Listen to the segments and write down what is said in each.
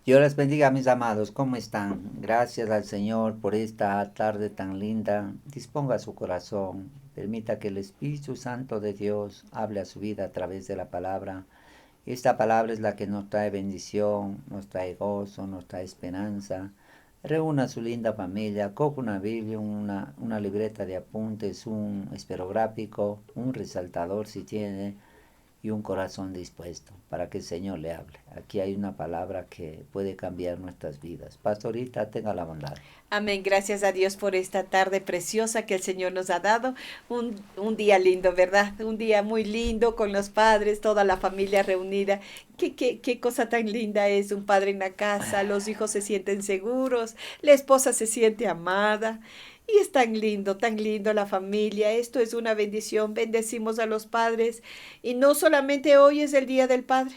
Dios les bendiga, mis amados. ¿Cómo están? Gracias al Señor por esta tarde tan linda. Disponga su corazón. Permita que el Espíritu Santo de Dios hable a su vida a través de la palabra. Esta palabra es la que nos trae bendición, nos trae gozo, nos trae esperanza. Reúna a su linda familia, coja una Biblia, una libreta de apuntes, un esperográfico, un resaltador si tiene, y un corazón dispuesto para que el Señor le hable. Aquí hay una palabra que puede cambiar nuestras vidas. Pastorita, tenga la bondad. Amén. Gracias a Dios por esta tarde preciosa que el Señor nos ha dado. Un día lindo, ¿verdad? Un día muy lindo con los padres, toda la familia reunida. Qué cosa tan linda es un padre en la casa. Los hijos se sienten seguros, la esposa se siente amada. Y es tan lindo la familia. Esto es una bendición. Bendecimos a los padres. Y no solamente hoy es el Día del Padre.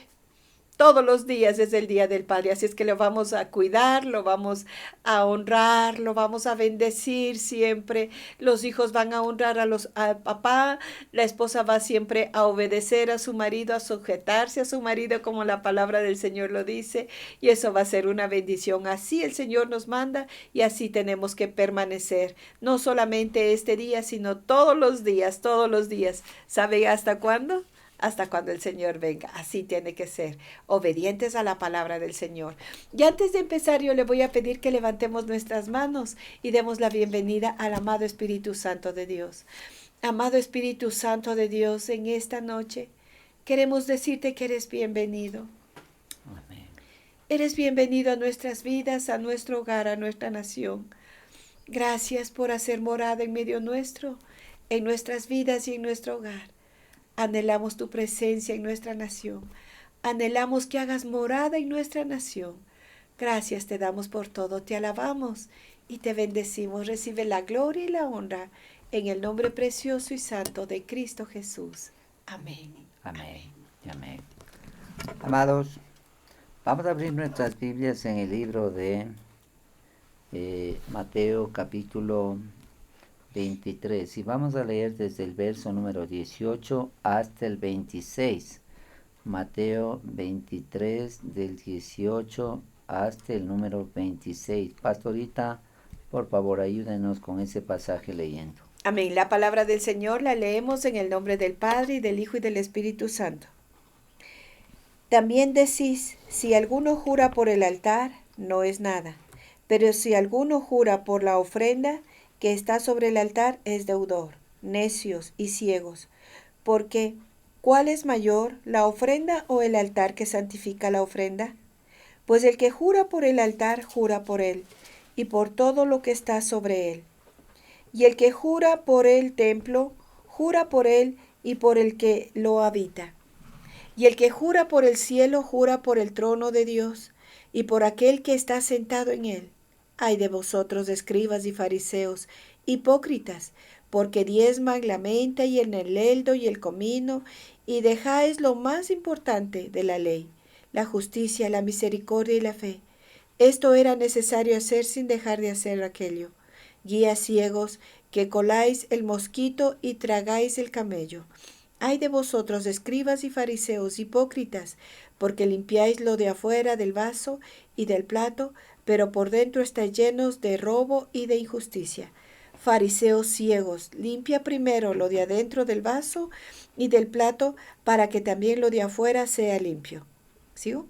Todos los días es el Día del Padre, así es que lo vamos a cuidar, lo vamos a honrar, lo vamos a bendecir siempre. Los hijos van a honrar al papá, la esposa va siempre a obedecer a su marido, a sujetarse a su marido como la palabra del Señor lo dice, y eso va a ser una bendición. Así el Señor nos manda y así tenemos que permanecer, no solamente este día, sino todos los días, todos los días. ¿Sabe hasta cuándo? Hasta cuando el Señor venga. Así tiene que ser, obedientes a la palabra del Señor. Y antes de empezar, yo le voy a pedir que levantemos nuestras manos y demos la bienvenida al amado Espíritu Santo de Dios. Amado Espíritu Santo de Dios, en esta noche queremos decirte que eres bienvenido. Amén. Eres bienvenido a nuestras vidas, a nuestro hogar, a nuestra nación. Gracias por hacer morada en medio nuestro, en nuestras vidas y en nuestro hogar. Anhelamos tu presencia en nuestra nación. Anhelamos que hagas morada en nuestra nación. Gracias te damos por todo, te alabamos y te bendecimos. Recibe la gloria y la honra en el nombre precioso y santo de Cristo Jesús. Amén. Amén. Amén. Amén. Amados, vamos a abrir nuestras Biblias en el libro de Mateo capítulo 23 y vamos a leer desde el verso número 18 hasta el 26. Mateo 23 del 18 hasta el número 26. Pastorita, por favor, ayúdenos con ese pasaje leyendo. Amén. La palabra del Señor la leemos en el nombre del Padre y del Hijo y del Espíritu Santo. También decís, si alguno jura por el altar, no es nada. Pero si alguno jura por la ofrenda que está sobre el altar, es deudor. Necios y ciegos. Porque, ¿cuál es mayor, la ofrenda o el altar que santifica la ofrenda? Pues el que jura por el altar, jura por él, y por todo lo que está sobre él. Y el que jura por el templo, jura por él y por el que lo habita. Y el que jura por el cielo, jura por el trono de Dios y por aquel que está sentado en él. Ay de vosotros, escribas y fariseos, hipócritas, porque diezman la menta y el eneldo y el comino, y dejáis lo más importante de la ley, la justicia, la misericordia y la fe. Esto era necesario hacer sin dejar de hacer aquello. Guías ciegos, que coláis el mosquito y tragáis el camello. Ay de vosotros, escribas y fariseos hipócritas, porque limpiáis lo de afuera del vaso y del plato, pero por dentro estáis llenos de robo y de injusticia. Fariseos ciegos, limpia primero lo de adentro del vaso y del plato, para que también lo de afuera sea limpio. ¿Sigo?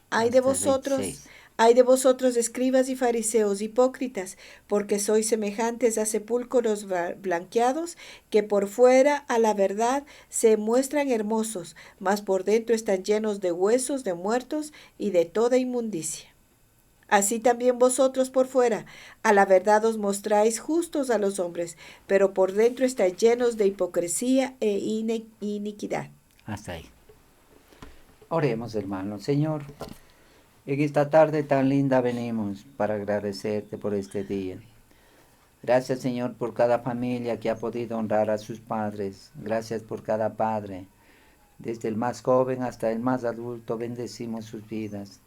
Ay de Hasta el vosotros, 26. ay de vosotros, escribas y fariseos hipócritas, porque sois semejantes a sepulcros blanqueados, que por fuera a la verdad se muestran hermosos, mas por dentro están llenos de huesos de muertos y de toda inmundicia. Así también vosotros por fuera, a la verdad os mostráis justos a los hombres, pero por dentro estáis llenos de hipocresía e iniquidad. Hasta ahí. Oremos, hermanos. Señor, en esta tarde tan linda venimos para agradecerte por este día. Gracias, Señor, por cada familia que ha podido honrar a sus padres. Gracias por cada padre. Desde el más joven hasta el más adulto, bendecimos sus vidas.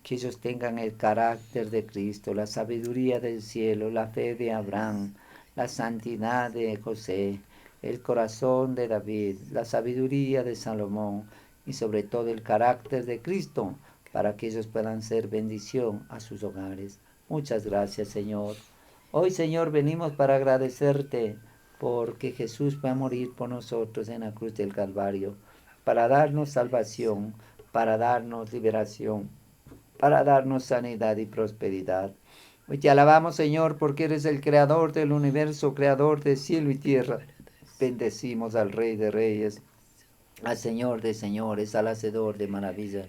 Que ellos tengan el carácter de Cristo, la sabiduría del cielo, la fe de Abraham, la santidad de José, el corazón de David, la sabiduría de Salomón y sobre todo el carácter de Cristo, para que ellos puedan ser bendición a sus hogares. Muchas gracias, Señor. Hoy, Señor, venimos para agradecerte porque Jesús va a morir por nosotros en la cruz del Calvario, para darnos salvación, para darnos liberación, para darnos sanidad y prosperidad. Hoy te alabamos, Señor, porque eres el creador del universo, creador de cielo y tierra. Bendecimos al Rey de Reyes, al Señor de Señores, al Hacedor de maravillas.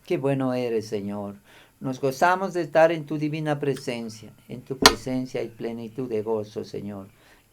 Qué bueno eres, Señor. Nos gozamos de estar en tu divina presencia. En tu presencia hay plenitud de gozo, Señor.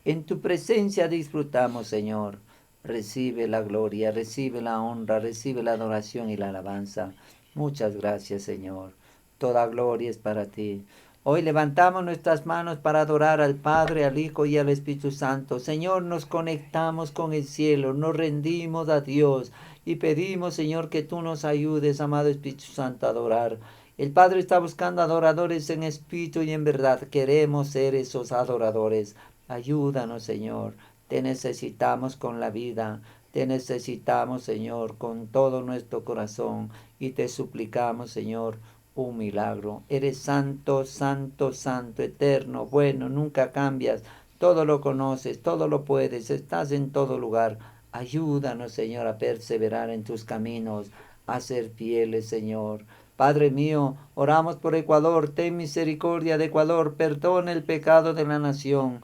En tu presencia disfrutamos, Señor. Recibe la gloria, recibe la honra, recibe la adoración y la alabanza. Muchas gracias, Señor. Toda gloria es para ti. Hoy levantamos nuestras manos para adorar al Padre, al Hijo y al Espíritu Santo. Señor, nos conectamos con el cielo, nos rendimos a Dios y pedimos, Señor, que tú nos ayudes, amado Espíritu Santo, a adorar. El Padre está buscando adoradores en espíritu y en verdad. Queremos ser esos adoradores. Ayúdanos, Señor. Te necesitamos con la vida. Te necesitamos, Señor, con todo nuestro corazón. Y te suplicamos, Señor, un milagro. Eres santo, santo, santo, eterno, bueno, nunca cambias. Todo lo conoces, todo lo puedes. Estás en todo lugar. Ayúdanos, Señor, a perseverar en tus caminos, a ser fieles, Señor. Padre mío, oramos por Ecuador, ten misericordia de Ecuador, perdona el pecado de la nación.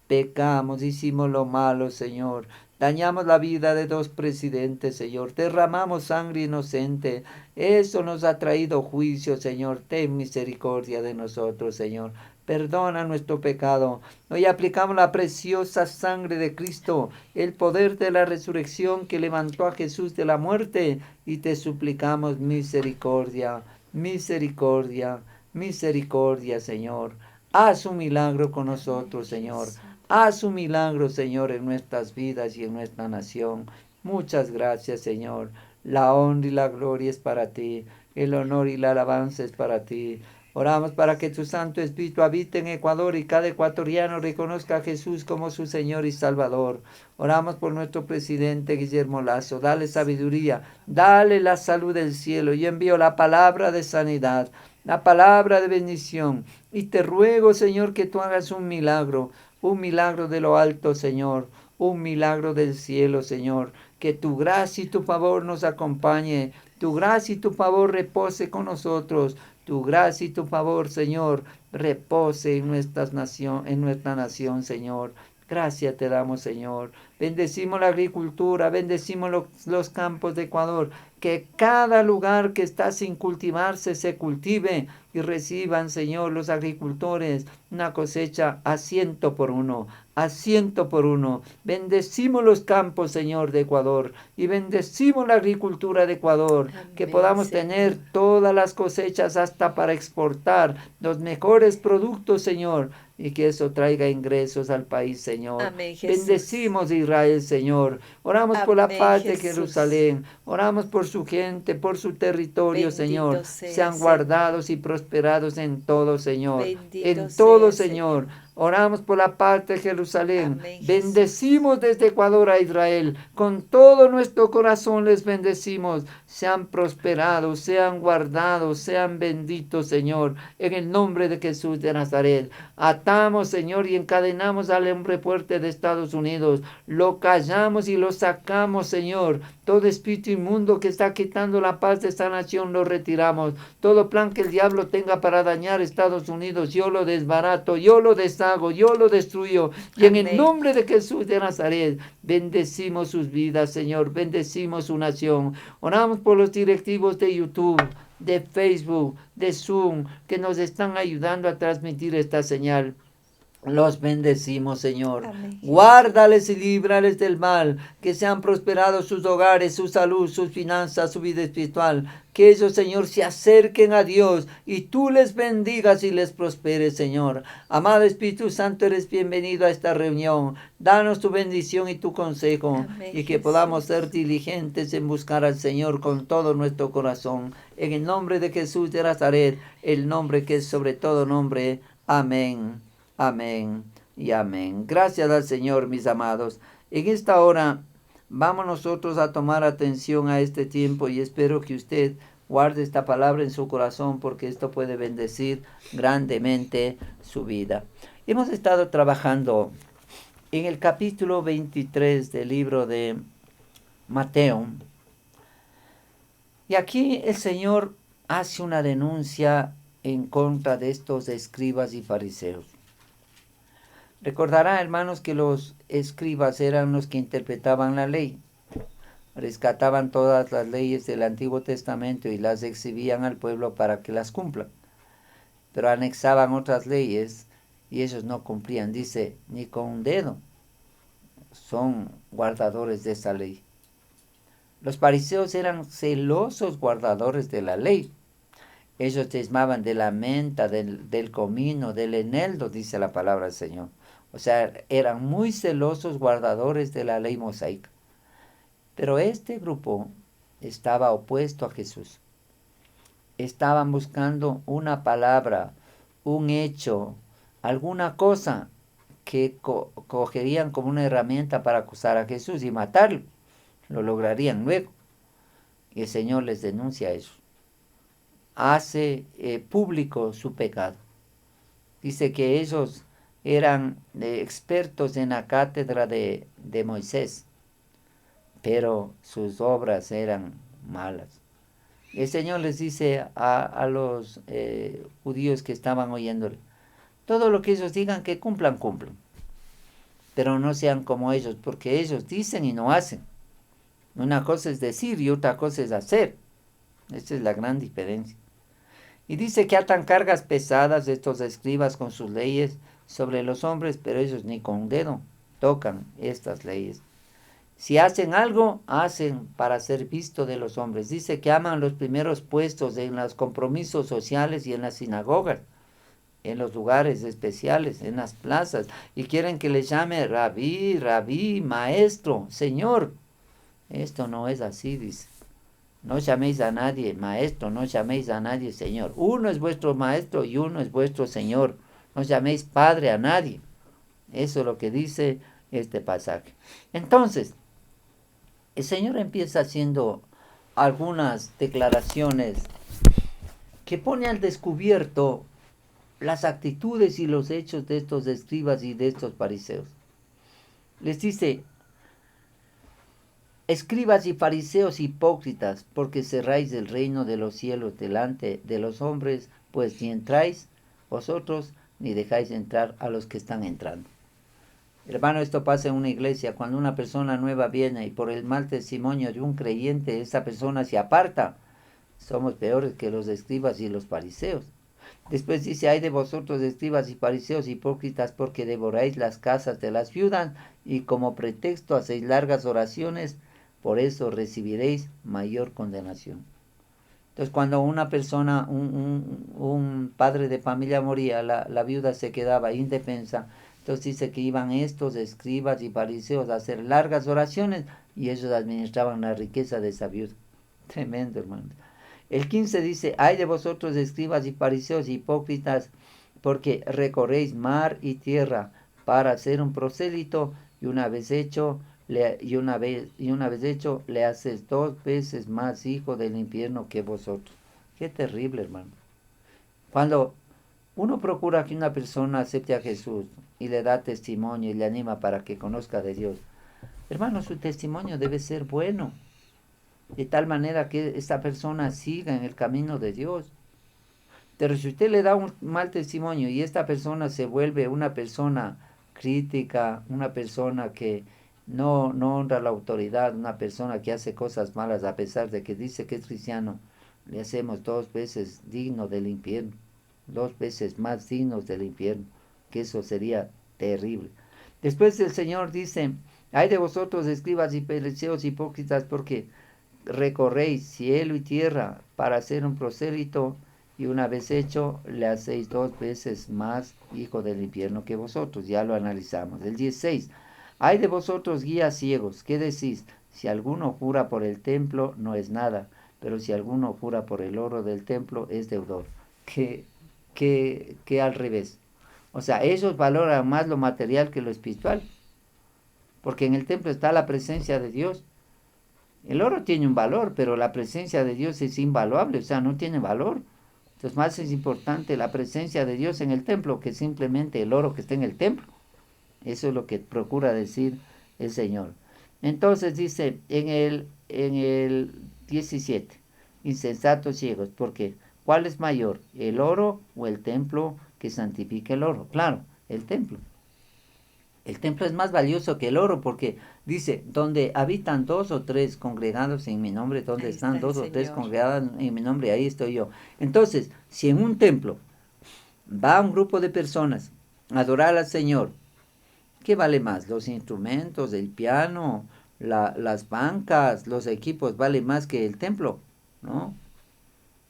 Pecamos, hicimos lo malo, Señor. Dañamos la vida de 2 presidentes, Señor. Derramamos sangre inocente. Eso nos ha traído juicio, Señor. Ten misericordia de nosotros, Señor. Perdona nuestro pecado. Hoy aplicamos la preciosa sangre de Cristo, el poder de la resurrección que levantó a Jesús de la muerte, y te suplicamos misericordia, misericordia, misericordia, Señor. Haz un milagro con nosotros, Señor. Haz un milagro, Señor, en nuestras vidas y en nuestra nación. Muchas gracias, Señor. La honra y la gloria es para ti. El honor y la alabanza es para ti. Oramos para que tu Santo Espíritu habite en Ecuador y cada ecuatoriano reconozca a Jesús como su Señor y Salvador. Oramos por nuestro presidente Guillermo Lazo. Dale sabiduría, dale la salud del cielo. Y envío la palabra de sanidad, la palabra de bendición. Y te ruego, Señor, que tú hagas un milagro de lo alto, Señor, un milagro del cielo, Señor. Que tu gracia y tu favor nos acompañe, tu gracia y tu favor repose con nosotros. Tu gracia y tu favor, Señor, repose en nuestra nación, Señor. Gracias te damos, Señor. Bendecimos la agricultura, bendecimos los campos de Ecuador. Que cada lugar que está sin cultivarse se cultive y reciban, Señor, los agricultores una cosecha a 100 por 1, a 100 por 1. Bendecimos los campos, Señor, de Ecuador, y bendecimos la agricultura de Ecuador. Amén, que podamos Señor, tener todas las cosechas hasta para exportar los mejores productos, Señor, y que eso traiga ingresos al país, Señor. Amén, bendecimos Israel, Señor. Oramos por la paz de Jerusalén. Oramos por su gente, por su territorio, bendito Señor. Sean guardados y prosperados en todo, Señor. Bendito en todo, Señor. Oramos por la paz de Jerusalén. Amén, bendecimos desde Ecuador a Israel. Con todo nuestro corazón les bendecimos. Sean prosperados, sean guardados, sean benditos, Señor. En el nombre de Jesús de Nazaret. Atamos, Señor, y encadenamos al hombre fuerte de Estados Unidos. Lo callamos y lo sacamos, Señor. Todo espíritu inmundo que está quitando la paz de esta nación lo retiramos. Todo plan que el diablo tenga para dañar Estados Unidos, yo lo desbarato, yo lo deshago, yo lo destruyo. Y amén, en el nombre de Jesús de Nazaret, bendecimos sus vidas, Señor. Bendecimos su nación. Oramos por los directivos de YouTube, de Facebook, de Zoom, que nos están ayudando a transmitir esta señal. Los bendecimos, Señor. Amén. Guárdales y líbrales del mal, que sean prosperados sus hogares, su salud, sus finanzas, su vida espiritual. Que ellos, Señor, se acerquen a Dios y tú les bendigas y les prosperes, Señor. Amado Espíritu Santo, eres bienvenido a esta reunión. Danos tu bendición y tu consejo. Amén, y que Jesús, podamos ser diligentes en buscar al Señor con todo nuestro corazón. En el nombre de Jesús de Nazaret, el nombre que es sobre todo nombre. Amén. Amén y amén. Gracias al Señor, mis amados. En esta hora vamos nosotros a tomar atención a este tiempo y espero que usted guarde esta palabra en su corazón porque esto puede bendecir grandemente su vida. Hemos estado trabajando en el capítulo 23 del libro de Mateo. Y aquí el Señor hace una denuncia en contra de estos escribas y fariseos. Recordarán, hermanos, que los escribas eran los que interpretaban la ley. Rescataban todas las leyes del Antiguo Testamento y las exhibían al pueblo para que las cumplan. Pero anexaban otras leyes y ellos no cumplían, dice, ni con un dedo. Son guardadores de esa ley. Los fariseos eran celosos guardadores de la ley. Ellos chismaban de la menta, del comino, del eneldo, dice la palabra del Señor. O sea, eran muy celosos guardadores de la ley mosaica. Pero este grupo estaba opuesto a Jesús. Estaban buscando una palabra, un hecho, alguna cosa que cogerían como una herramienta para acusar a Jesús y matarlo. Lo lograrían luego. Y el Señor les denuncia eso. Hace público su pecado. Dice que ellos eran expertos en la cátedra de Moisés, pero sus obras eran malas. El Señor les dice a los judíos que estaban oyéndole, todo lo que ellos digan que cumplan, pero no sean como ellos, porque ellos dicen y no hacen. Una cosa es decir y otra cosa es hacer. Esa es la gran diferencia. Y dice que atan cargas pesadas estos escribas con sus leyes sobre los hombres, pero ellos ni con un dedo tocan estas leyes. Si hacen algo, hacen para ser visto de los hombres. Dice que aman los primeros puestos en los compromisos sociales y en las sinagogas, en los lugares especiales, en las plazas, y quieren que les llame rabí, maestro, señor. Esto no es así, dice. No llaméis a nadie maestro, no llaméis a nadie señor. Uno es vuestro maestro y uno es vuestro señor. No llaméis padre a nadie. Eso es lo que dice este pasaje. Entonces, el Señor empieza haciendo algunas declaraciones que pone al descubierto las actitudes y los hechos de estos escribas y de estos fariseos. Les dice, escribas y fariseos hipócritas, porque cerráis el reino de los cielos delante de los hombres, pues ni entráis vosotros, ni dejáis entrar a los que están entrando. Hermano, esto pasa en una iglesia. Cuando una persona nueva viene y por el mal testimonio de un creyente, esa persona se aparta, somos peores que los escribas y los fariseos. Después dice, ay de vosotros escribas y fariseos hipócritas, porque devoráis las casas de las viudas y como pretexto hacéis largas oraciones, por eso recibiréis mayor condenación. Entonces, cuando una persona, un padre de familia moría, la viuda se quedaba indefensa. Entonces dice que iban estos escribas y fariseos a hacer largas oraciones y ellos administraban la riqueza de esa viuda. Tremendo, hermano. El 15 dice, ay de vosotros escribas y fariseos hipócritas, porque recorréis mar y tierra para hacer un prosélito, y una vez hecho, le haces 2 veces más hijo del infierno que vosotros. Qué terrible, hermano. Cuando uno procura que una persona acepte a Jesús y le da testimonio y le anima para que conozca de Dios, hermano, su testimonio debe ser bueno, de tal manera que esta persona siga en el camino de Dios. Pero si usted le da un mal testimonio y esta persona se vuelve una persona crítica, una persona que no honra la autoridad, una persona que hace cosas malas a pesar de que dice que es cristiano, le hacemos 2 veces digno del infierno, 2 veces más dignos del infierno, que eso sería terrible. Después el Señor dice, ay de vosotros escribas y fariseos hipócritas, porque recorréis cielo y tierra para hacer un prosélito, y una vez hecho, le hacéis 2 veces más hijo del infierno que vosotros. Ya lo analizamos. El 16. Ay de vosotros guías ciegos, ¿qué decís? Si alguno jura por el templo, no es nada, pero si alguno jura por el oro del templo, es deudor. Que al revés. O sea, ellos valoran más lo material que lo espiritual, porque en el templo está la presencia de Dios. El oro tiene un valor, pero la presencia de Dios es invaluable, o sea, no tiene valor. Entonces, más es importante la presencia de Dios en el templo que simplemente el oro que está en el templo. Eso es lo que procura decir el Señor. Entonces dice en el 17, insensatos ciegos, porque ¿cuál es mayor, el oro o el templo que santifica el oro? Claro, el templo. El templo es más valioso que el oro porque dice, donde habitan dos o tres congregados en mi nombre, donde Ahí está están el dos o tres Señor. congregados en mi nombre, ahí estoy yo. Entonces, si en un templo va un grupo de personas a adorar al Señor, ¿qué vale más? ¿Los instrumentos, el piano, las bancas, los equipos, vale más que el templo? ¿No?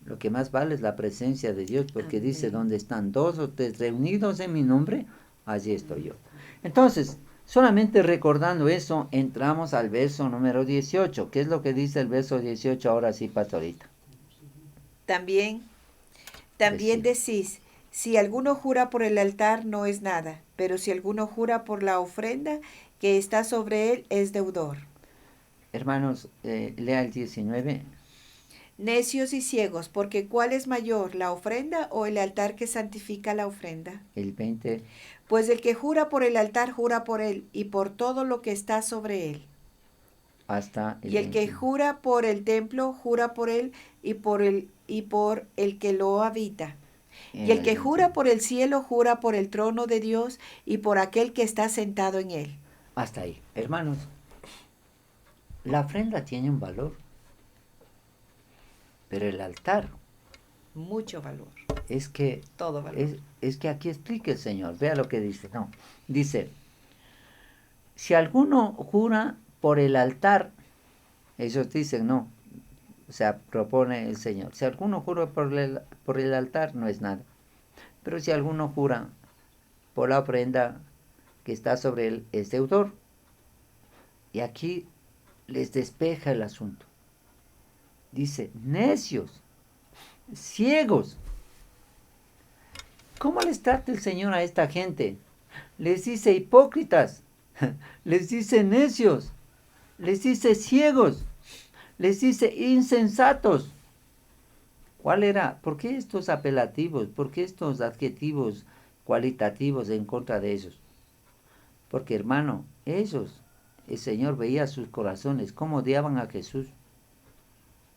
Lo que más vale es la presencia de Dios, porque dice, Amén. donde están dos o tres reunidos en mi nombre, allí estoy yo. Entonces, solamente recordando eso, entramos al verso número 18. ¿Qué es lo que dice el verso 18 ahora sí, pastorita? También Decir, decís, si alguno jura por el altar no es nada, pero si alguno jura por la ofrenda que está sobre él es deudor. hermanos, lea el 19, Necios y ciegos, porque ¿cuál es mayor, la ofrenda o el altar que santifica la ofrenda? el 20, Pues el que jura por el altar jura por él y por todo lo que está sobre él. hasta el Y el que 21. jura por el templo jura por él y por el que lo habita. Y En el el que jura 21. por el cielo jura por el trono de Dios y por aquel que está sentado en él. Hasta ahí. Hermanos, la ofrenda tiene un valor, pero el altar Mucho valor, es que todo valor. es que aquí explica el Señor. Vea lo que dice. No, dice, si alguno jura por el altar, ellos dicen no, o sea, propone el Señor. Si alguno jura por el altar, no es nada. Pero si alguno jura por la ofrenda que está sobre él, es deudor. Y aquí les despeja el asunto. Dice, necios, ciegos. ¿Cómo les trata el Señor a esta gente? Les dice hipócritas, les dice necios, les dice ciegos, les dice insensatos. ¿Cuál era? ¿Por qué estos apelativos? ¿Por qué estos adjetivos cualitativos en contra de ellos? Porque hermano, ellos, el Señor veía sus corazones, cómo odiaban a Jesús,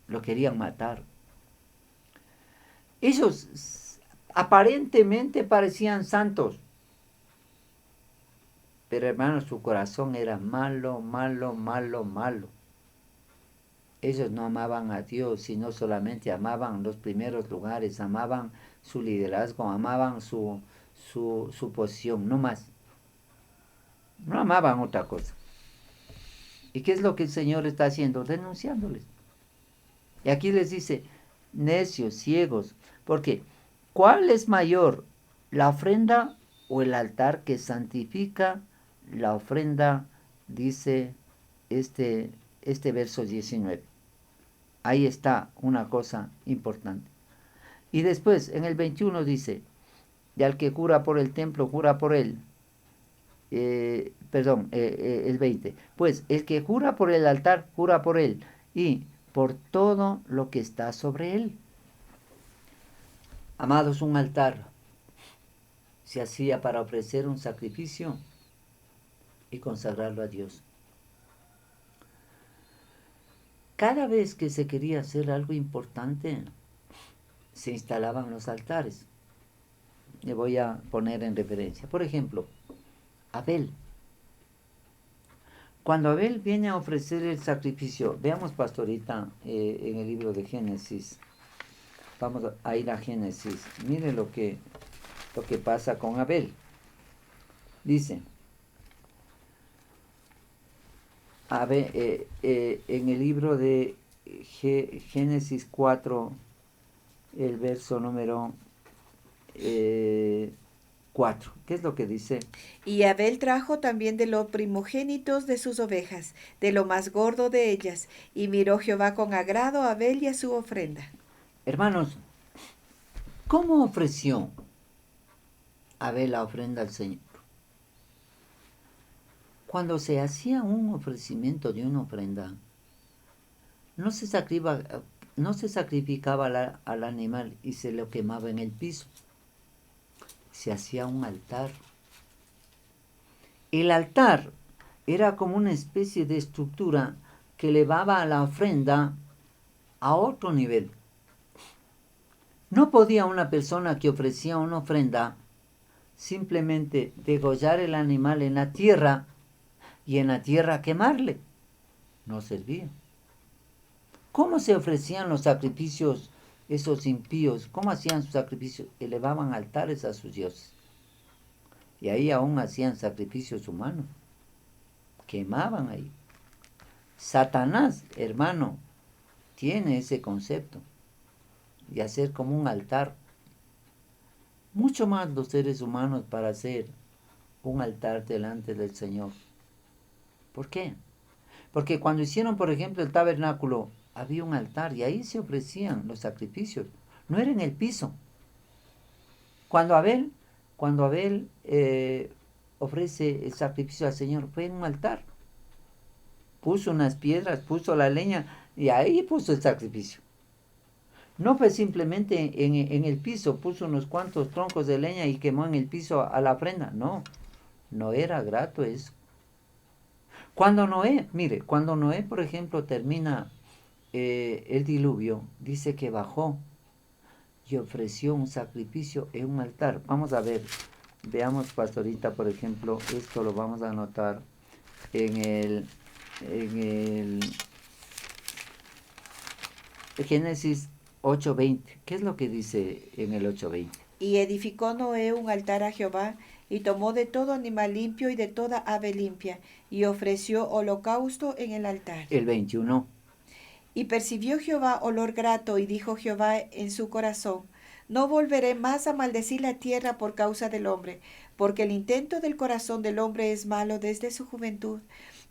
lo querían matar. Ellos aparentemente parecían santos, pero hermano, su corazón era malo, malo, malo, malo. Ellos no amaban a Dios, sino solamente amaban los primeros lugares, amaban su liderazgo, amaban su posición, no más. No amaban otra cosa. ¿Y qué es lo que el Señor está haciendo? Denunciándoles. Y aquí les dice, necios, ciegos, porque ¿cuál es mayor, la ofrenda o el altar que santifica la ofrenda? Dice este verso 19. Ahí está una cosa importante. Y después, en el 21 dice, y al que jura por el templo, jura por él. El 20. Pues el que jura por el altar, jura por él. Y por todo lo que está sobre él. Amados, un altar se hacía para ofrecer un sacrificio y consagrarlo a Dios. Cada vez que se quería hacer algo importante, se instalaban los altares. Le voy a poner en referencia. Por ejemplo, Abel. Cuando Abel viene a ofrecer el sacrificio, veamos, pastorita, en el libro de Génesis. Vamos a ir a Génesis. Mire lo que pasa con Abel. Dice, Abel, en el libro de Génesis 4, el verso número 4. ¿Qué es lo que dice? Y Abel trajo también de los primogénitos de sus ovejas, de lo más gordo de ellas, y miró Jehová con agrado a Abel y a su ofrenda. Hermanos, ¿cómo ofreció Abel la ofrenda al Señor? Cuando se hacía un ofrecimiento de una ofrenda, no se sacrificaba, no se sacrificaba al animal y se lo quemaba en el piso. Se hacía un altar. El altar era como una especie de estructura que elevaba a la ofrenda a otro nivel. No podía una persona que ofrecía una ofrenda simplemente degollar el animal en la tierra y en la tierra quemarle. No servía. ¿Cómo se ofrecían los sacrificios esos impíos? ¿Cómo hacían sus sacrificios? Elevaban altares a sus dioses. Y ahí aún hacían sacrificios humanos. Quemaban ahí. Satanás, hermano, tiene ese concepto de hacer como un altar. Mucho más los seres humanos para hacer un altar delante del Señor. ¿Por qué? Porque cuando hicieron, por ejemplo, el tabernáculo, había un altar y ahí se ofrecían los sacrificios. No era en el piso. Cuando Abel ofrece el sacrificio al Señor, fue en un altar. Puso unas piedras, puso la leña y ahí puso el sacrificio. No fue simplemente en el piso, puso unos cuantos troncos de leña y quemó en el piso a la ofrenda. No, no era grato eso. Cuando Noé, por ejemplo, termina el diluvio, dice que bajó y ofreció un sacrificio en un altar. Vamos a ver, veamos, pastorita, por ejemplo, esto lo vamos a anotar en el Génesis 8:20. ¿Qué es lo que dice en el 8:20? Y edificó Noé un altar a Jehová, y tomó de todo animal limpio y de toda ave limpia, y ofreció holocausto en el altar. El 21. Y percibió Jehová olor grato, y dijo Jehová en su corazón: No volveré más a maldecir la tierra por causa del hombre, porque el intento del corazón del hombre es malo desde su juventud,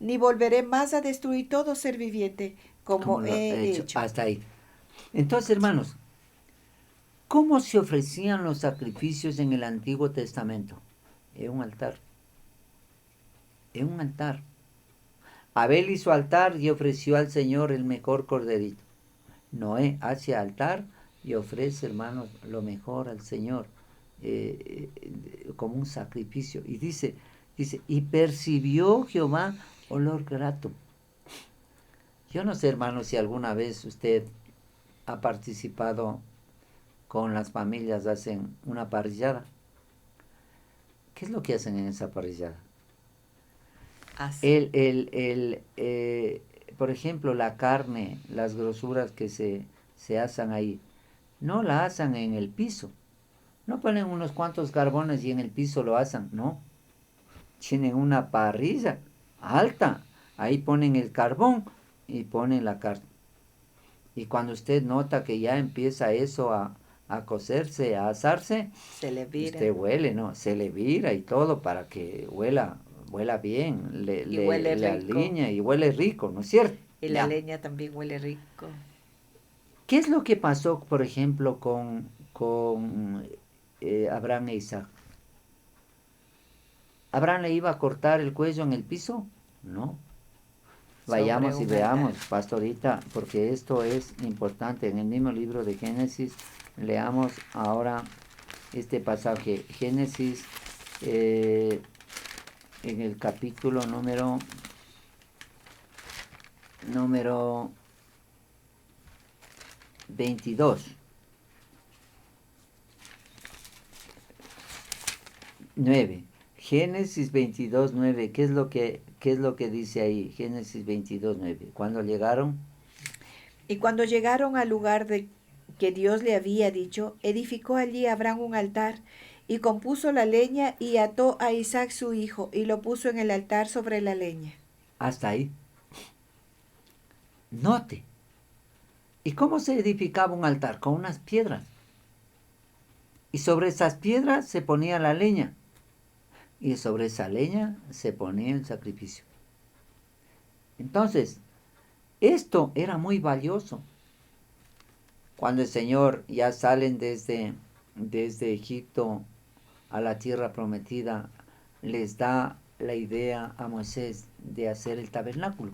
ni volveré más a destruir todo ser viviente, Como como lo he he hecho hecho. hasta ahí. Entonces, hermanos, ¿cómo se ofrecían los sacrificios en el Antiguo Testamento? En un altar. En un altar. Abel hizo altar y ofreció al Señor el mejor corderito. Noé hace altar y ofrece, hermanos, lo mejor al Señor como un sacrificio. Y dice, y percibió Jehová olor grato. Yo no sé, hermanos, si alguna vez usted ha participado con las familias, hacen una parrillada. ¿Qué es lo que hacen en esa parrillada? Así. Por ejemplo, la carne, las grosuras que se asan ahí, no la asan en el piso. No ponen unos cuantos carbones y en el piso lo asan, no. Tienen una parrilla alta. Ahí ponen el carbón y ponen la carne. Y cuando usted nota que ya empieza eso a cocerse, a asarse, Se le vira. usted huele, ¿no? Se le vira y todo para que huela bien, Y huele le rico. alinea y huele rico, ¿no es cierto? Y la Ya. leña también huele rico. ¿Qué es lo que pasó, por ejemplo, con Abraham e Isaac? ¿Abraham le iba a cortar el cuello en el piso? No. Vayamos y un veamos, altar. pastorita, porque esto es importante. En el mismo libro de Génesis, leamos ahora este pasaje. Génesis, en el capítulo número 22. 9. Génesis 22:9. ¿Qué es lo que dice ahí? Génesis 22:9. Cuando llegaron, Y cuando llegaron al lugar de que Dios le había dicho, edificó allí Abraham un altar, y compuso la leña, y ató a Isaac su hijo, y lo puso en el altar sobre la leña. hasta ahí. Note. ¿Y cómo se edificaba un altar? Con unas piedras. Y sobre esas piedras se ponía la leña. Y sobre esa leña se ponía el sacrificio. Entonces, esto era muy valioso. Cuando el Señor ya salen desde Egipto a la tierra prometida, les da la idea a Moisés de hacer el tabernáculo.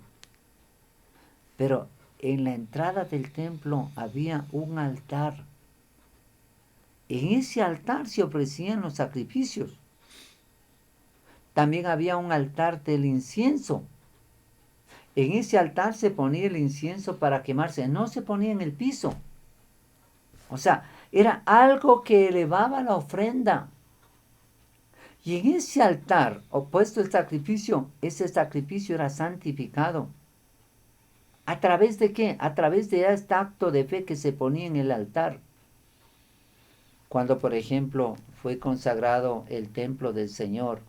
Pero en la entrada del templo había un altar. En ese altar se ofrecían los sacrificios. También había un altar del incienso. En ese altar se ponía el incienso para quemarse, no se ponía en el piso. O sea, era algo que elevaba la ofrenda. Y en ese altar, opuesto el sacrificio, ese sacrificio era santificado. ¿A través de qué? A través de este acto de fe que se ponía en el altar. Cuando, por ejemplo, fue consagrado el templo del Señor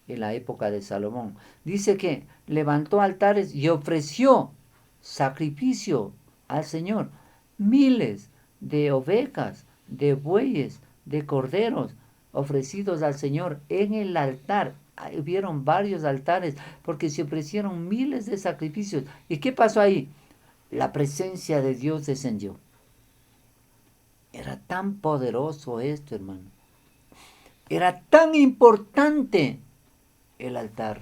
en la época de Salomón, dice que levantó altares y ofreció sacrificio al Señor. Miles de ovejas, de bueyes, de corderos ofrecidos al Señor en el altar. Hubieron varios altares porque se ofrecieron miles de sacrificios. ¿Y qué pasó ahí? La presencia de Dios descendió. Era tan poderoso esto, hermano. Era tan importante el altar.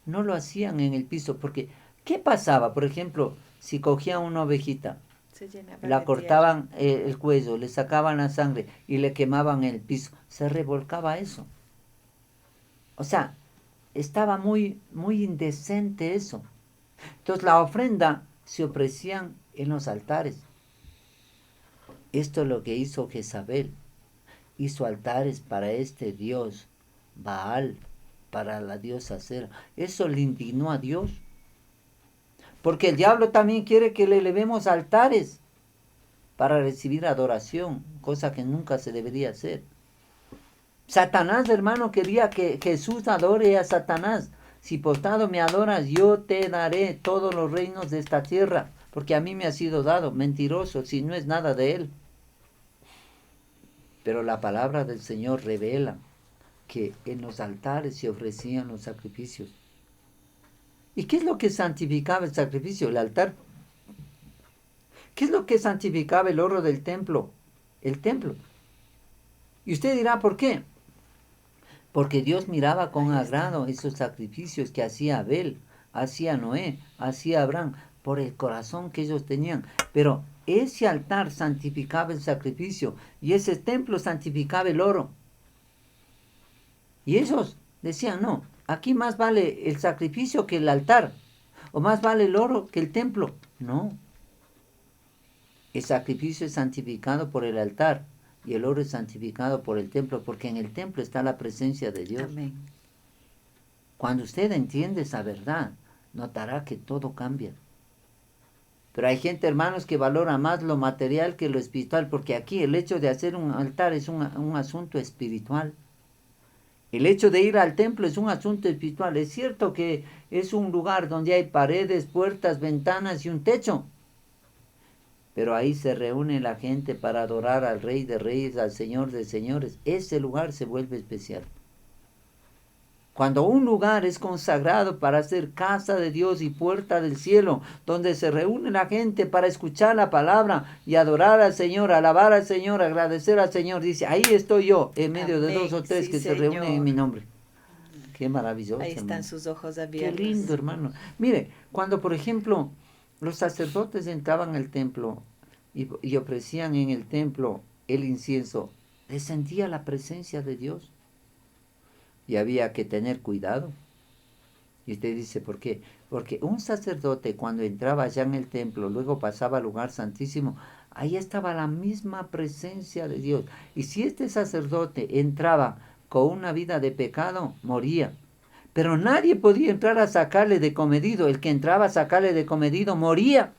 No lo hacían en el piso porque ¿qué pasaba? Por ejemplo, si cogían una ovejita, la cortaban el cuello, le sacaban la sangre y le quemaban en el piso, se revolcaba eso. O sea, estaba muy indecente eso. Entonces la ofrenda se ofrecían en los altares. Esto es lo que hizo Jezabel. Hizo altares para este dios Baal, para la diosa Acera. Eso le indignó a Dios. Porque el diablo también quiere que le elevemos altares para recibir adoración, cosa que nunca se debería hacer. Satanás, hermano, quería que Jesús adore a Satanás. Si postrado me adoras, yo te daré todos los reinos de esta tierra, porque a mí me ha sido dado. Mentiroso, si no es nada de él. Pero la palabra del Señor revela que en los altares se ofrecían los sacrificios. ¿Y qué es lo que santificaba el sacrificio? El altar. ¿Qué es lo que santificaba el oro del templo? El templo. Y usted dirá, ¿por qué? Porque Dios miraba con agrado esos sacrificios que hacía Abel, hacía Noé, hacía Abraham, por el corazón que ellos tenían. Pero ese altar santificaba el sacrificio y ese templo santificaba el oro. Y ellos decían, no, aquí más vale el sacrificio que el altar, o más vale el oro que el templo. No. El sacrificio es santificado por el altar y el oro es santificado por el templo, porque en el templo está la presencia de Dios. Amén. Cuando usted entiende esa verdad, notará que todo cambia. Pero hay gente, hermanos, que valora más lo material que lo espiritual, porque aquí el hecho de hacer un altar es un asunto espiritual. El hecho de ir al templo es un asunto espiritual. Es cierto que es un lugar donde hay paredes, puertas, ventanas y un techo. Pero ahí se reúne la gente para adorar al Rey de Reyes, al Señor de Señores. Ese lugar se vuelve especial. Cuando un lugar es consagrado para ser casa de Dios y puerta del cielo, donde se reúne la gente para escuchar la palabra y adorar al Señor, alabar al Señor, agradecer al Señor, dice, ahí estoy yo, en medio de dos o tres que se reúnen en mi nombre. Qué maravilloso. Ahí están, hermano, sus ojos abiertos. Qué lindo, hermano. Mire, cuando por ejemplo los sacerdotes entraban al templo y ofrecían en el templo el incienso, descendía la presencia de Dios. Y había que tener cuidado. Y usted dice, ¿por qué? Porque un sacerdote cuando entraba allá en el templo, luego pasaba al lugar santísimo, ahí estaba la misma presencia de Dios. Y si este sacerdote entraba con una vida de pecado, moría. Pero nadie podía entrar a sacarle de comedido. El que entraba a sacarle de comedido moría.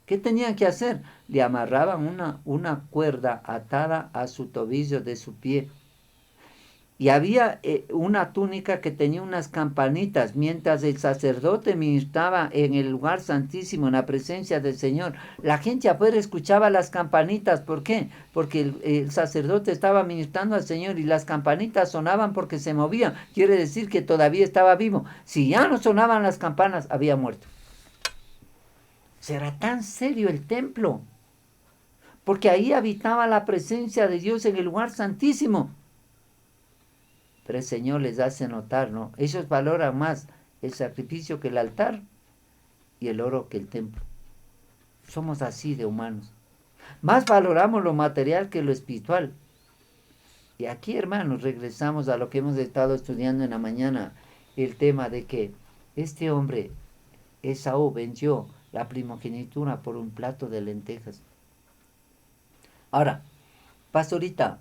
¿Qué tenían que hacer? Le amarraban una cuerda atada a su tobillo de su pie. Y había una túnica que tenía unas campanitas. Mientras el sacerdote ministraba en el lugar santísimo, en la presencia del Señor, la gente afuera escuchaba las campanitas. ¿Por qué? Porque el sacerdote estaba ministrando al Señor y las campanitas sonaban porque se movían. Quiere decir que todavía estaba vivo. Si ya no sonaban las campanas, había muerto. ¿Será tan serio el templo? Porque ahí habitaba la presencia de Dios en el lugar santísimo. Pero el Señor les hace notar, ¿no? Ellos valoran más el sacrificio que el altar. y el oro que el templo. Somos así de humanos. Más valoramos lo material que lo espiritual. Y aquí, hermanos, regresamos a lo que hemos estado estudiando en la mañana, el tema de que este hombre, Esaú, vendió la primogenitura por un plato de lentejas. Ahora, pastorita,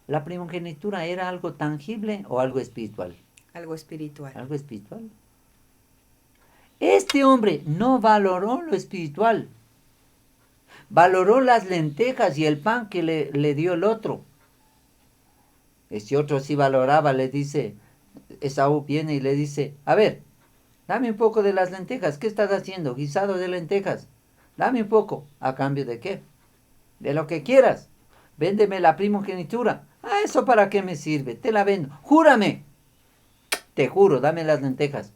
¿la primogenitura era algo tangible o algo espiritual? Algo espiritual. Algo espiritual. Este hombre no valoró lo espiritual. Valoró las lentejas y el pan que le dio el otro. Este otro sí valoraba, le dice, Esaú viene y le dice, a ver, dame un poco de las lentejas. ¿Qué estás haciendo? Guisado de lentejas. Dame un poco. ¿A cambio de qué? De lo que quieras. Véndeme la primogenitura. Ah, ¿eso para qué me sirve? Te la vendo. Júrame. Te juro, dame las lentejas.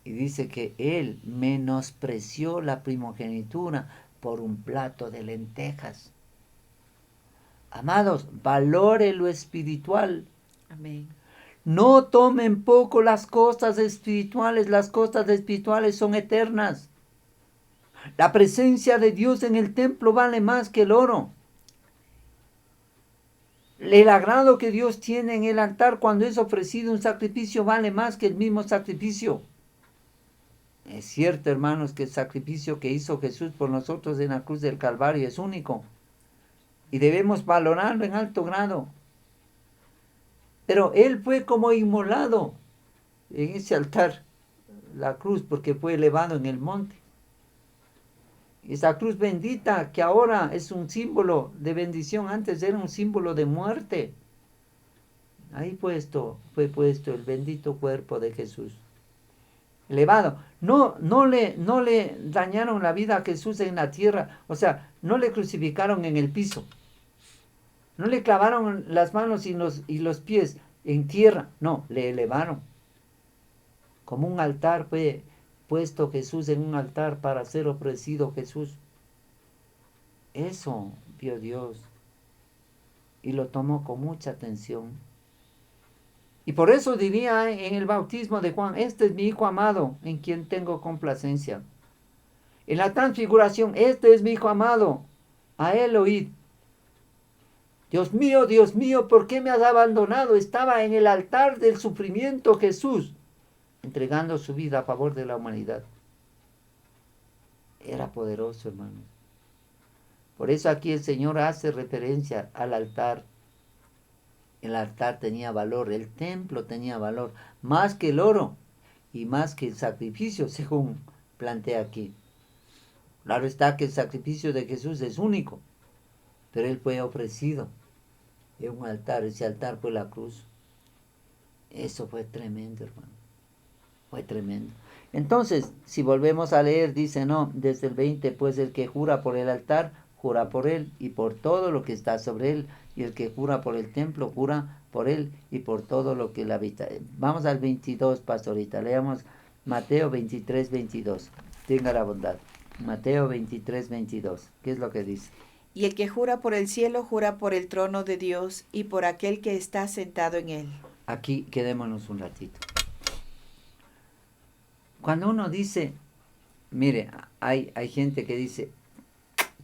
Y dice que él menospreció la primogenitura por un plato de lentejas. Amados, valore lo espiritual. Amén. No tomen poco las cosas espirituales. Las cosas espirituales son eternas. La presencia de Dios en el templo vale más que el oro. El agrado que Dios tiene en el altar cuando es ofrecido un sacrificio vale más que el mismo sacrificio. Es cierto, hermanos, que el sacrificio que hizo Jesús por nosotros en la cruz del Calvario es único. Y debemos valorarlo en alto grado. Pero Él fue como inmolado en ese altar, la cruz, porque fue elevado en el monte. Esa cruz bendita que ahora es un símbolo de bendición, antes era un símbolo de muerte. Ahí fue puesto el bendito cuerpo de Jesús. Elevado. No le dañaron la vida a Jesús en la tierra. O sea, no le crucificaron en el piso. No le clavaron las manos y los pies en tierra. No, le elevaron. Como un altar fue puesto Jesús en un altar para ser ofrecido Jesús. Eso vio Dios y lo tomó con mucha atención. Y por eso diría en el bautismo de Juan, este es mi Hijo amado, en quien tengo complacencia. En la transfiguración, este es mi Hijo amado, a él oíd. Dios mío, ¿por qué me has abandonado? Estaba en el altar del sufrimiento Jesús, entregando su vida a favor de la humanidad. Era poderoso, hermano. Por eso aquí el Señor hace referencia al altar. El altar tenía valor, el templo tenía valor, más que el oro y más que el sacrificio, según plantea aquí. Claro está que el sacrificio de Jesús es único, pero Él fue ofrecido en un altar, ese altar fue la cruz. Eso fue tremendo, hermano, fue tremendo. Entonces, si volvemos a leer, dice, no, desde el 20, pues el que jura por el altar, jura por él y por todo lo que está sobre él, y el que jura por el templo, jura por él y por todo lo que él habita. Vamos al 22, pastorita, leamos Mateo 23, 22. Tenga la bondad. Mateo 23, 22. ¿Qué es lo que dice? Y el que jura por el cielo, jura por el trono de Dios y por aquel que está sentado en él. Aquí quedémonos un ratito. Cuando uno dice, mire, hay gente que dice,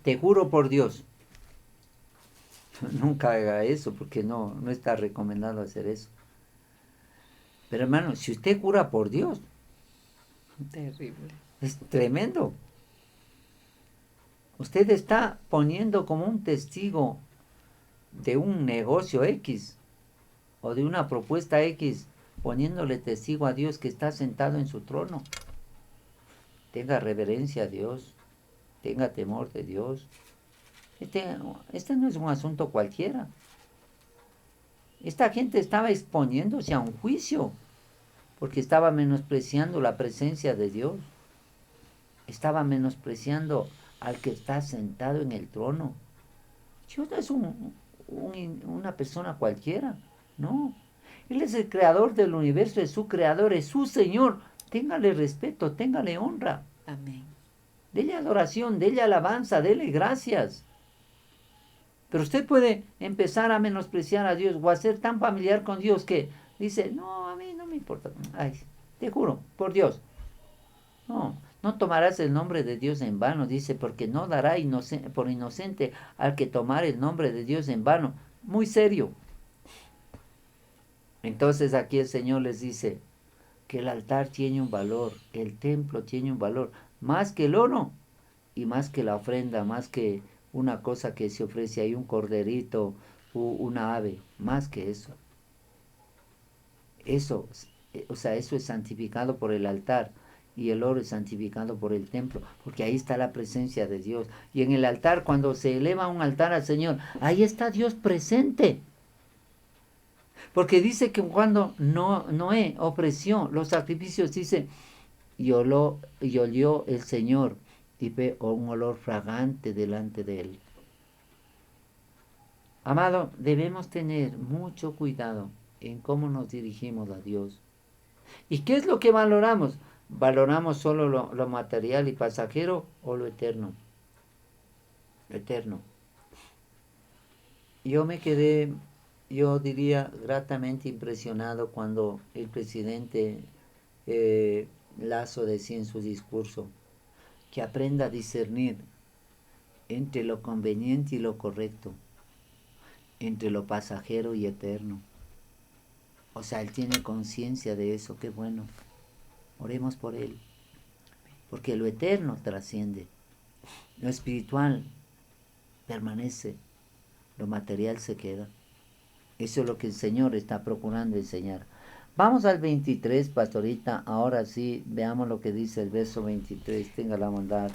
te juro por Dios. Nunca haga eso porque no está recomendado hacer eso. Pero hermano, si usted jura por Dios, Terrible. es tremendo. Usted está poniendo como un testigo de un negocio X o de una propuesta X, poniéndole testigo a Dios que está sentado en su trono. Tenga reverencia a Dios, tenga temor de Dios. Este no es un asunto cualquiera. Esta gente estaba exponiéndose a un juicio porque estaba menospreciando la presencia de Dios. Estaba menospreciando al que está sentado en el trono. Dios no es una persona cualquiera, no. Él es el creador del universo, es su creador, es su Señor. Téngale respeto, téngale honra. Amén. Dele adoración, dele alabanza, dele gracias. Pero usted puede empezar a menospreciar a Dios o a ser tan familiar con Dios que dice, no, a mí no me importa. Ay, te juro, por Dios. No, no tomarás el nombre de Dios en vano, dice, porque no dará por inocente al que tomare el nombre de Dios en vano. Muy serio. Entonces aquí el Señor les dice que el altar tiene un valor, el templo tiene un valor, más que el oro y más que la ofrenda, más que una cosa que se ofrece ahí, un corderito, una ave, más que eso. Eso, o sea, eso es santificado por el altar y el oro es santificado por el templo, porque ahí está la presencia de Dios. Y en el altar, cuando se eleva un altar al Señor, ahí está Dios presente. Porque dice que cuando Noé ofreció los sacrificios, dice, y olió el Señor y ve un olor fragante delante de él. Amado, debemos tener mucho cuidado en cómo nos dirigimos a Dios. ¿Y qué es lo que valoramos? ¿Valoramos solo lo material y pasajero o lo eterno? Lo eterno. Yo diría, gratamente impresionado cuando el presidente Lazo decía en su discurso que aprenda a discernir entre lo conveniente y lo correcto, entre lo pasajero y eterno. O sea, él tiene conciencia de eso, qué bueno. Oremos por él, porque lo eterno trasciende, lo espiritual permanece, lo material se queda. Eso es lo que el Señor está procurando enseñar. Vamos al 23, pastorita. Ahora sí, veamos lo que dice el verso 23. Tenga la bondad.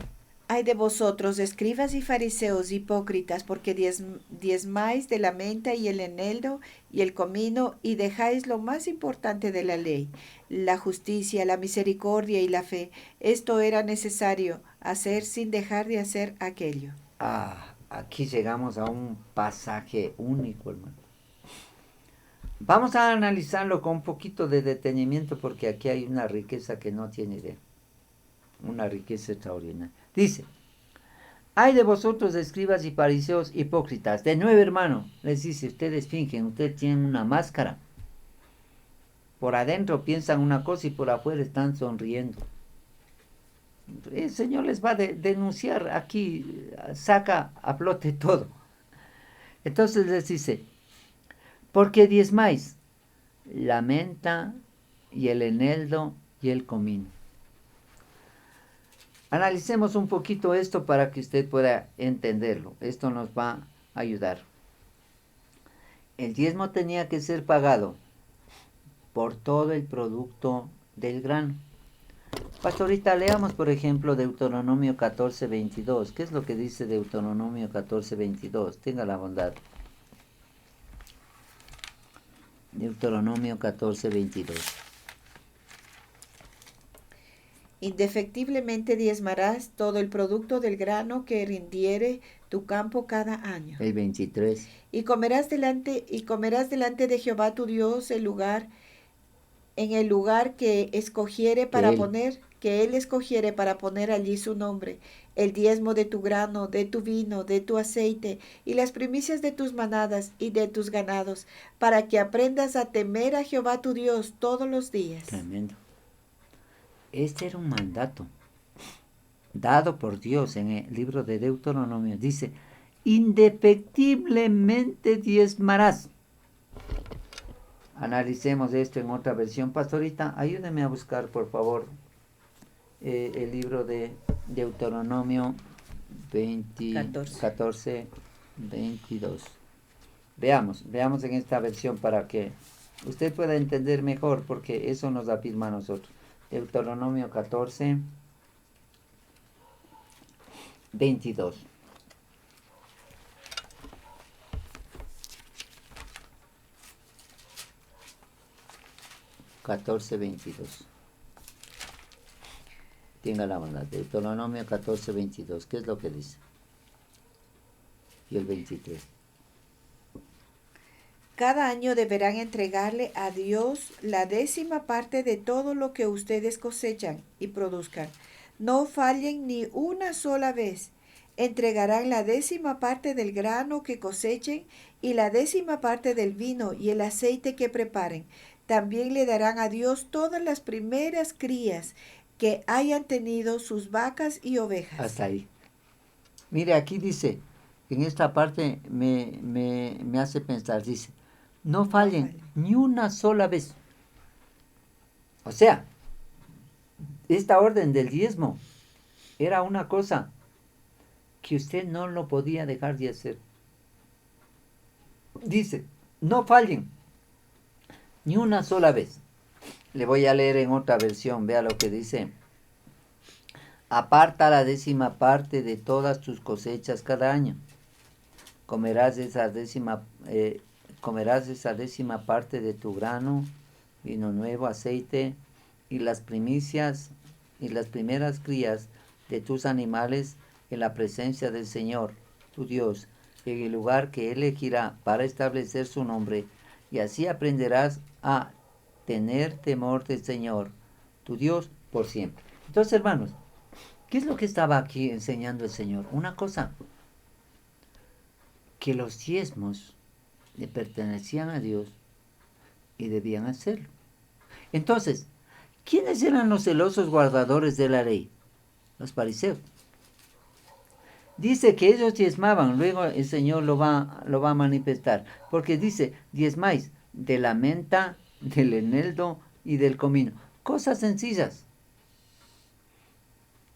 Ay de vosotros, escribas y fariseos hipócritas, porque diezmáis de la menta y el eneldo y el comino, y dejáis lo más importante de la ley, la justicia, la misericordia y la fe. Esto era necesario hacer sin dejar de hacer aquello. Aquí llegamos a un pasaje único, hermano. Vamos a analizarlo con un poquito de detenimiento porque aquí hay una riqueza que no tiene idea. Una riqueza extraordinaria. Dice, hay de vosotros escribas y fariseos hipócritas. De nuevo, hermano, les dice, ustedes fingen, ustedes tienen una máscara. Por adentro piensan una cosa y por afuera están sonriendo. El Señor les va a denunciar aquí, saca a flote todo. Entonces les dice, porque diezmáis la menta y el eneldo y el comino. Analicemos un poquito esto para que usted pueda entenderlo. Esto nos va a ayudar. El diezmo tenía que ser pagado por todo el producto del grano. Pastorita, leamos por ejemplo Deuteronomio 14:22. ¿Qué es lo que dice Deuteronomio 14:22? Tenga la bondad. Deuteronomio 14:22. Indefectiblemente diezmarás todo el producto del grano que rindiere tu campo cada año. El 23. Y comerás delante de Jehová tu Dios en el lugar que él escogiere para poner allí su nombre, el diezmo de tu grano, de tu vino, de tu aceite, y las primicias de tus manadas y de tus ganados, para que aprendas a temer a Jehová tu Dios todos los días. Tremendo. Este era un mandato dado por Dios en el libro de Deuteronomio. Dice, indefectiblemente diezmarás. Analicemos esto en otra versión. Pastorita, ayúdeme a buscar, por favor, el libro de Deuteronomio 14, 22. Veamos en esta versión para que usted pueda entender mejor, porque eso nos afirma a nosotros. Deuteronomio 14, 22. Tenga la bondad. Deuteronomio 14:22. ¿Qué es lo que dice? Y el 23. Cada año deberán entregarle a Dios la 10ª parte de todo lo que ustedes cosechan y produzcan. No fallen ni una sola vez. Entregarán la 10ª parte del grano que cosechen y la 10ª parte del vino y el aceite que preparen. También le darán a Dios todas las primeras crías que hayan tenido sus vacas y ovejas. Hasta ahí. Mire, aquí dice, en esta parte me hace pensar, dice, no fallen ni una sola vez. O sea, esta orden del diezmo era una cosa que usted no lo podía dejar de hacer. Dice, no fallen ni una sola vez. Le voy a leer en otra versión, vea lo que dice. Aparta la 10ª parte de todas tus cosechas cada año. Comerás esa 10ª parte de tu grano, vino nuevo, aceite y las primicias y las primeras crías de tus animales en la presencia del Señor, tu Dios, en el lugar que Él elegirá para establecer su nombre, y así aprenderás a tener temor del Señor, tu Dios, por siempre. Entonces, hermanos, ¿qué es lo que estaba aquí enseñando el Señor? Una cosa, que los diezmos le pertenecían a Dios y debían hacerlo. Entonces, ¿quiénes eran los celosos guardadores de la ley? Los fariseos. Dice que ellos diezmaban, luego el Señor lo va a manifestar, porque dice, diezmáis de la menta, del eneldo y del comino. Cosas sencillas.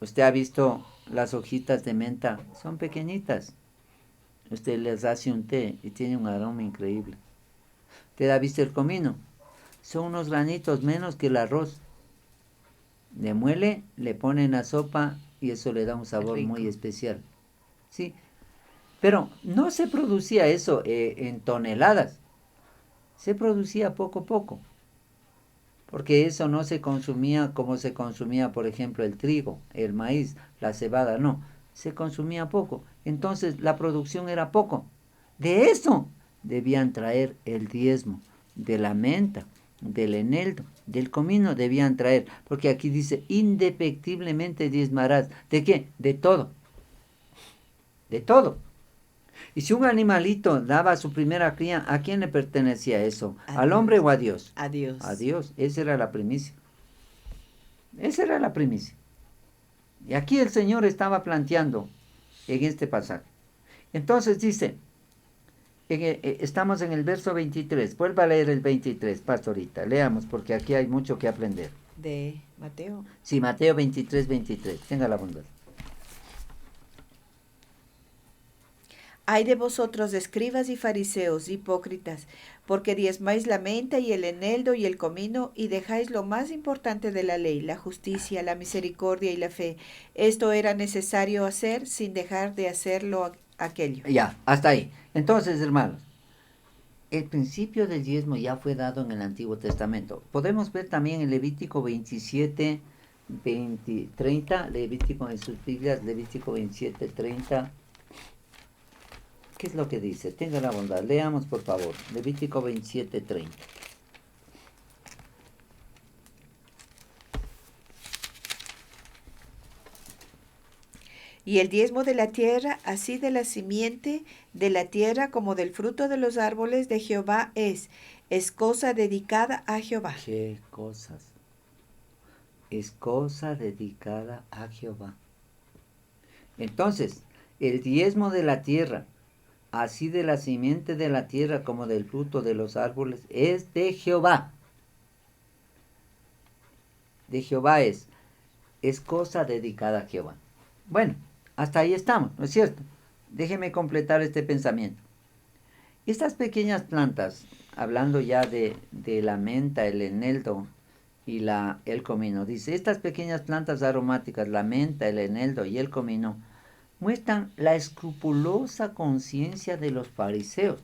Usted ha visto las hojitas de menta, son pequeñitas. Usted les hace un té y tiene un aroma increíble. Usted ha visto el comino, son unos granitos menos que el arroz. Le muele, le pone en la sopa y eso le da un sabor muy especial. ¿Sí? Pero no se producía eso en toneladas. Se producía poco a poco. Porque eso no se consumía como se consumía, por ejemplo, el trigo, el maíz, la cebada, no. Se consumía poco. Entonces la producción era poco. De eso debían traer el diezmo, de la menta, del eneldo, del comino debían traer. Porque aquí dice, indefectiblemente diezmarás. ¿De qué? De todo. De todo. Y si un animalito daba su primera cría, ¿a quién le pertenecía eso? ¿Al hombre o a Dios? A Dios. A Dios. Esa era la primicia. Esa era la primicia. Y aquí el Señor estaba planteando en este pasaje. Entonces dice, estamos en el verso 23. Vuelva a leer el 23, pastorita. Leamos, porque aquí hay mucho que aprender. De Mateo. Sí, Mateo 23, 23. Tenga la bondad. Ay de vosotros, escribas y fariseos, hipócritas, porque diezmáis la menta y el eneldo y el comino, y dejáis lo más importante de la ley, la justicia, la misericordia y la fe. Esto era necesario hacer sin dejar de hacerlo aquello. Ya, hasta ahí. Entonces, hermanos, el principio del diezmo ya fue dado en el Antiguo Testamento. Podemos ver también en Levítico 27, 30, Levítico en sus Biblias, Levítico 27, 30. ¿Qué es lo que dice? Tenga la bondad. Leamos, por favor. Levítico 27, 30. Y el diezmo de la tierra, así de la simiente de la tierra como del fruto de los árboles de Jehová es cosa dedicada a Jehová. ¿Qué cosas? Es cosa dedicada a Jehová. Entonces, el diezmo de la tierra, así de la simiente de la tierra como del fruto de los árboles, es de Jehová. De Jehová es cosa dedicada a Jehová. Bueno, hasta ahí estamos, ¿no es cierto? Déjeme completar este pensamiento. Estas pequeñas plantas, hablando ya de la menta, el eneldo y el comino, dice, estas pequeñas plantas aromáticas, la menta, el eneldo y el comino, muestran la escrupulosa conciencia de los fariseos,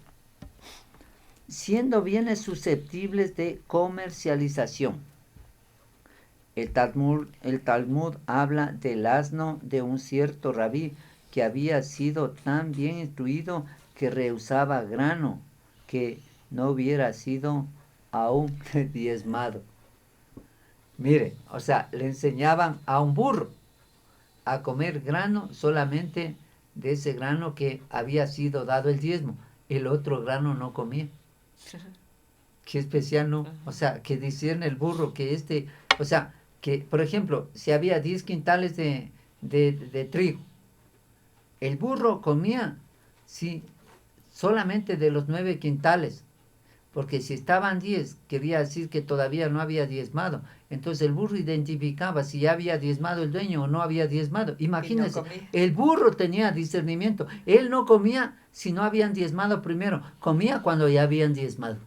siendo bienes susceptibles de comercialización. El Talmud habla del asno de un cierto rabí que había sido tan bien instruido que rehusaba grano, que no hubiera sido aún diezmado. Mire, o sea, le enseñaban a un burro a comer grano solamente de ese grano que había sido dado el diezmo. El otro grano no comía. Qué especial, ¿no? O sea, que decían el burro que o sea, que, por ejemplo, si había 10 quintales de trigo, el burro comía, sí, solamente de los 9 quintales, porque si estaban 10, quería decir que todavía no había diezmado. Entonces el burro identificaba si ya había diezmado el dueño o no había diezmado. Imagínense, no comía. el burro tenía discernimiento. Él no comía si no habían diezmado primero, comía cuando ya habían diezmado.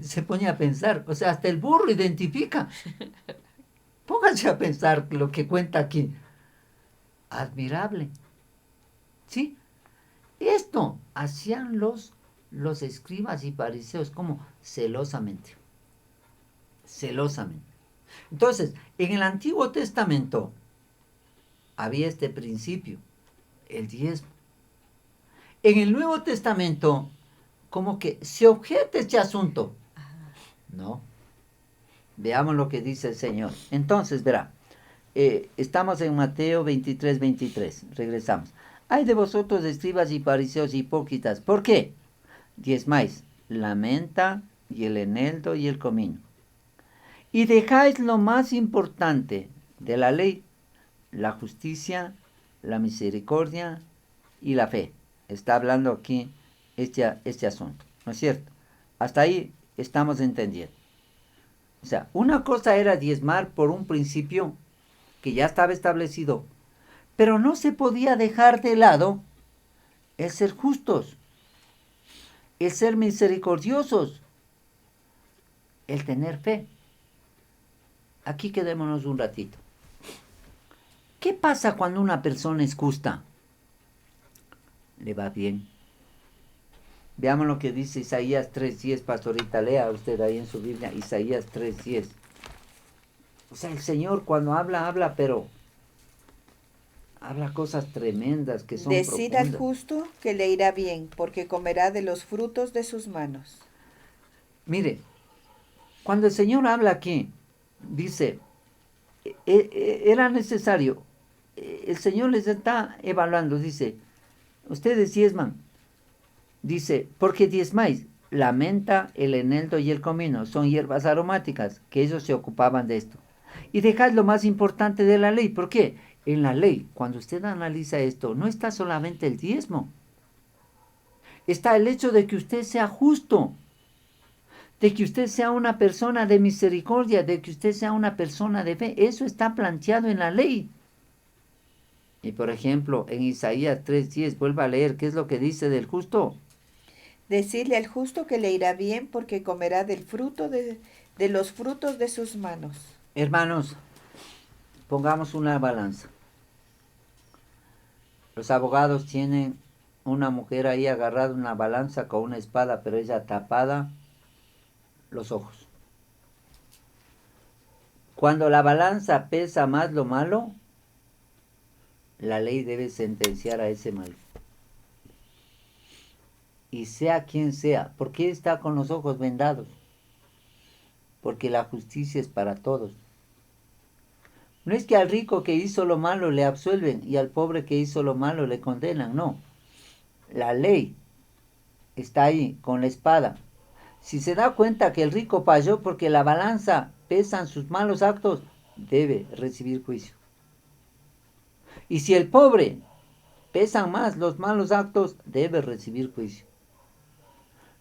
Se ponía a pensar, o sea, hasta el burro identifica. Pónganse a pensar lo que cuenta aquí. Admirable. ¿Sí? Esto hacían los escribas y fariseos como celosamente. Celosamente. Entonces, en el Antiguo Testamento había este principio, el diezmo. En el Nuevo Testamento, como que se objeta este asunto. No. Veamos lo que dice el Señor. Entonces, verá, estamos en Mateo 23, 23. Regresamos. Ay de vosotros, escribas y fariseos hipócritas. ¿Por qué? Diezmáis la menta y el eneldo y el comino. Y dejáis lo más importante de la ley, la justicia, la misericordia y la fe. Está hablando aquí este asunto, ¿no es cierto? Hasta ahí estamos entendiendo. O sea, una cosa era diezmar por un principio que ya estaba establecido, pero no se podía dejar de lado el ser justos, el ser misericordiosos, el tener fe. Aquí quedémonos un ratito. ¿Qué pasa cuando una persona es justa? Le va bien. Veamos lo que dice Isaías 3:10, pastorita, lea usted ahí en su Biblia, Isaías 3:10. O sea, el Señor cuando habla, pero habla cosas tremendas que son Decid profundas. al justo que le irá bien, porque comerá de los frutos de sus manos. Mire, cuando el Señor habla aquí, dice, era necesario, el Señor les está evaluando, dice, ustedes diezman, dice, porque diezmáis la menta, el eneldo y el comino, son hierbas aromáticas, que ellos se ocupaban de esto. Y dejad lo más importante de la ley, ¿por qué? En la ley, cuando usted analiza esto, no está solamente el diezmo, está el hecho de que usted sea justo, de que usted sea una persona de misericordia, de que usted sea una persona de fe. Eso está planteado en la ley. Y por ejemplo, en Isaías 3:10, vuelva a leer, ¿qué es lo que dice del justo? Decidle al justo que le irá bien, porque comerá del fruto de los frutos de sus manos. Hermanos, pongamos una balanza. Los abogados tienen una mujer ahí agarrada una balanza con una espada, pero ella tapada los ojos. Cuando la balanza pesa más lo malo, la ley debe sentenciar a ese malo. Y sea quien sea, ¿por qué está con los ojos vendados? Porque la justicia es para todos. No es que al rico que hizo lo malo le absuelven y al pobre que hizo lo malo le condenan, no. La ley está ahí con la espada. Si se da cuenta que el rico falló porque la balanza pesan sus malos actos, debe recibir juicio. Y si el pobre pesan más los malos actos, debe recibir juicio.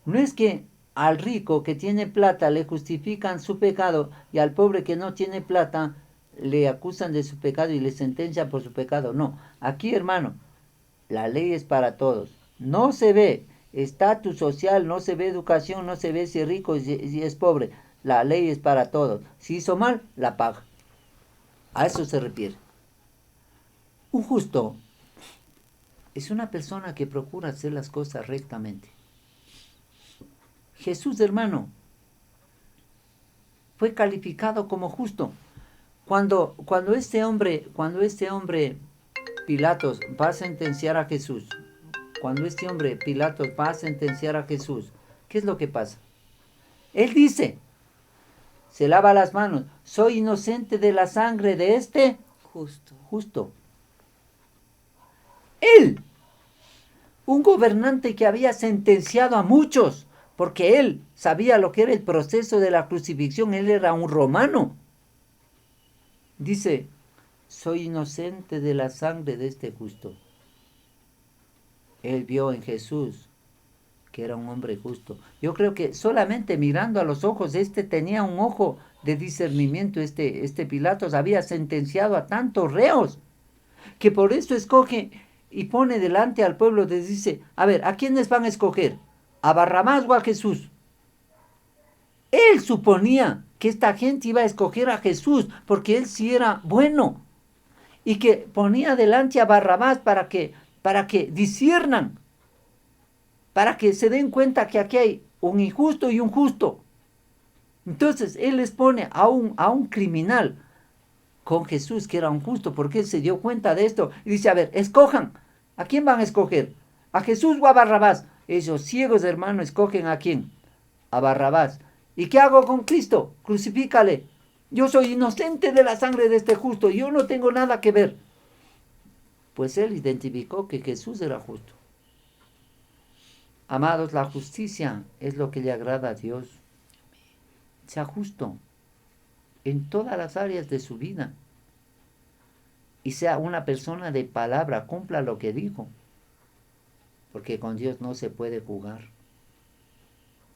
No es que al rico que tiene plata le justifican su pecado y al pobre que no tiene plata le acusan de su pecado y le sentencian por su pecado. No, aquí hermano, la ley es para todos. No se ve estatus social, no se ve educación, no se ve si es rico y si es pobre. La ley es para todos. Si hizo mal, la paga. A eso se refiere. Un justo es una persona que procura hacer las cosas rectamente. Jesús, hermano, fue calificado como justo. Cuando este hombre Pilatos va a sentenciar a Jesús, ¿qué es lo que pasa? Él dice, se lava las manos, soy inocente de la sangre de este justo. Él, un gobernante que había sentenciado a muchos, porque él sabía lo que era el proceso de la crucifixión, él era un romano. dice, soy inocente de la sangre de este justo. Él vio en Jesús que era un hombre justo. Yo creo que solamente mirando a los ojos, tenía un ojo de discernimiento, este Pilatos había sentenciado a tantos reos, que por eso escoge y pone delante al pueblo, les dice, a ver, ¿a quiénes van a escoger? ¿A Barrabás o a Jesús? Él suponía que esta gente iba a escoger a Jesús, porque él sí era bueno, y que ponía delante a Barrabás para que disciernan, para que se den cuenta que aquí hay un injusto y un justo. Entonces él les pone a un criminal con Jesús, que era un justo, porque él se dio cuenta de esto, y dice, a ver, escojan, ¿a quién van a escoger? ¿A Jesús o a Barrabás? Esos ciegos, hermano, escogen ¿a quién? A Barrabás. ¿Y qué hago con Cristo? Crucifícale. Yo soy inocente de la sangre de este justo, yo no tengo nada que ver. Pues él identificó que Jesús era justo. Amados, la justicia es lo que le agrada a Dios. Sea justo en todas las áreas de su vida. Y sea una persona de palabra, cumpla lo que dijo. Porque con Dios no se puede jugar.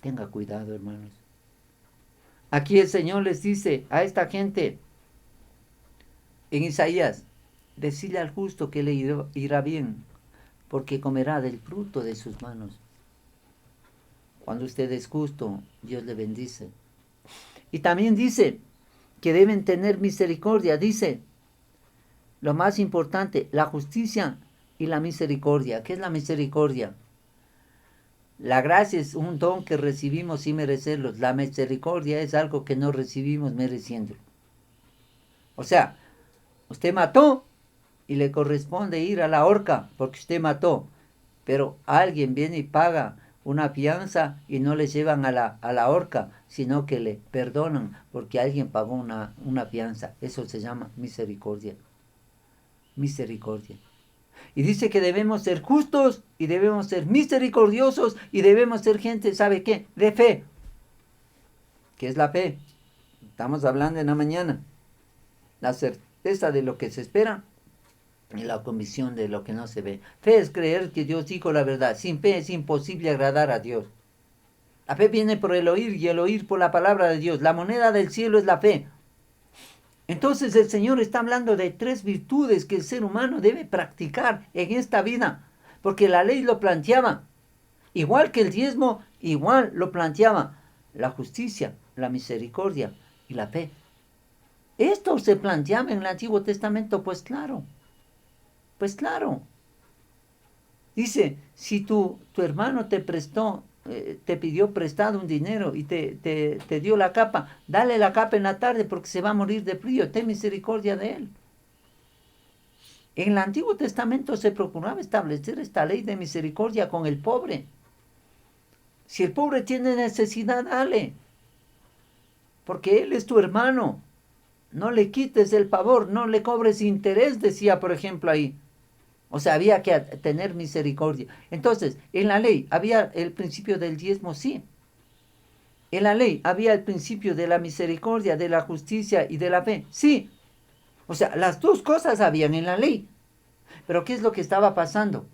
Tenga cuidado, hermanos. Aquí el Señor les dice a esta gente, en Isaías, decirle al justo que le irá bien, porque comerá del fruto de sus manos. Cuando usted es justo, Dios le bendice. Y también dice que deben tener misericordia. Dice, lo más importante, la justicia y la misericordia. ¿Qué es la misericordia? La gracia es un don que recibimos sin merecerlo. La misericordia es algo que no recibimos mereciéndolo. O sea, usted mató y le corresponde ir a la horca porque usted mató. Pero alguien viene y paga una fianza y no le llevan a la horca, sino que le perdonan porque alguien pagó una fianza. Eso se llama misericordia. Misericordia. Y dice que debemos ser justos y debemos ser misericordiosos y debemos ser gente, ¿sabe qué? De fe. ¿Qué es la fe? Estamos hablando en la mañana. La certeza de lo que se espera y la convicción de lo que no se ve. Fe es creer que Dios dijo la verdad. Sin fe es imposible agradar a Dios. La fe viene por el oír y el oír por la palabra de Dios. La moneda del cielo es la fe. Entonces el Señor está hablando de 3 virtudes que el ser humano debe practicar en esta vida, porque la ley lo planteaba. Igual que el diezmo, igual lo planteaba la justicia, la misericordia y la fe. Esto se planteaba en el Antiguo Testamento, pues claro. Dice, si tu hermano te prestó, te pidió prestado un dinero y te dio la capa, dale la capa en la tarde porque se va a morir de frío, ten misericordia de él. En el Antiguo Testamento se procuraba establecer esta ley de misericordia con el pobre. Si el pobre tiene necesidad, dale, porque él es tu hermano. No le quites el favor, no le cobres interés, decía por ejemplo ahí. O sea, había que tener misericordia. Entonces, en la ley había el principio del diezmo, sí. En la ley había el principio de la misericordia, de la justicia y de la fe, sí. O sea, las 2 cosas habían en la ley. Pero ¿qué es lo que estaba pasando?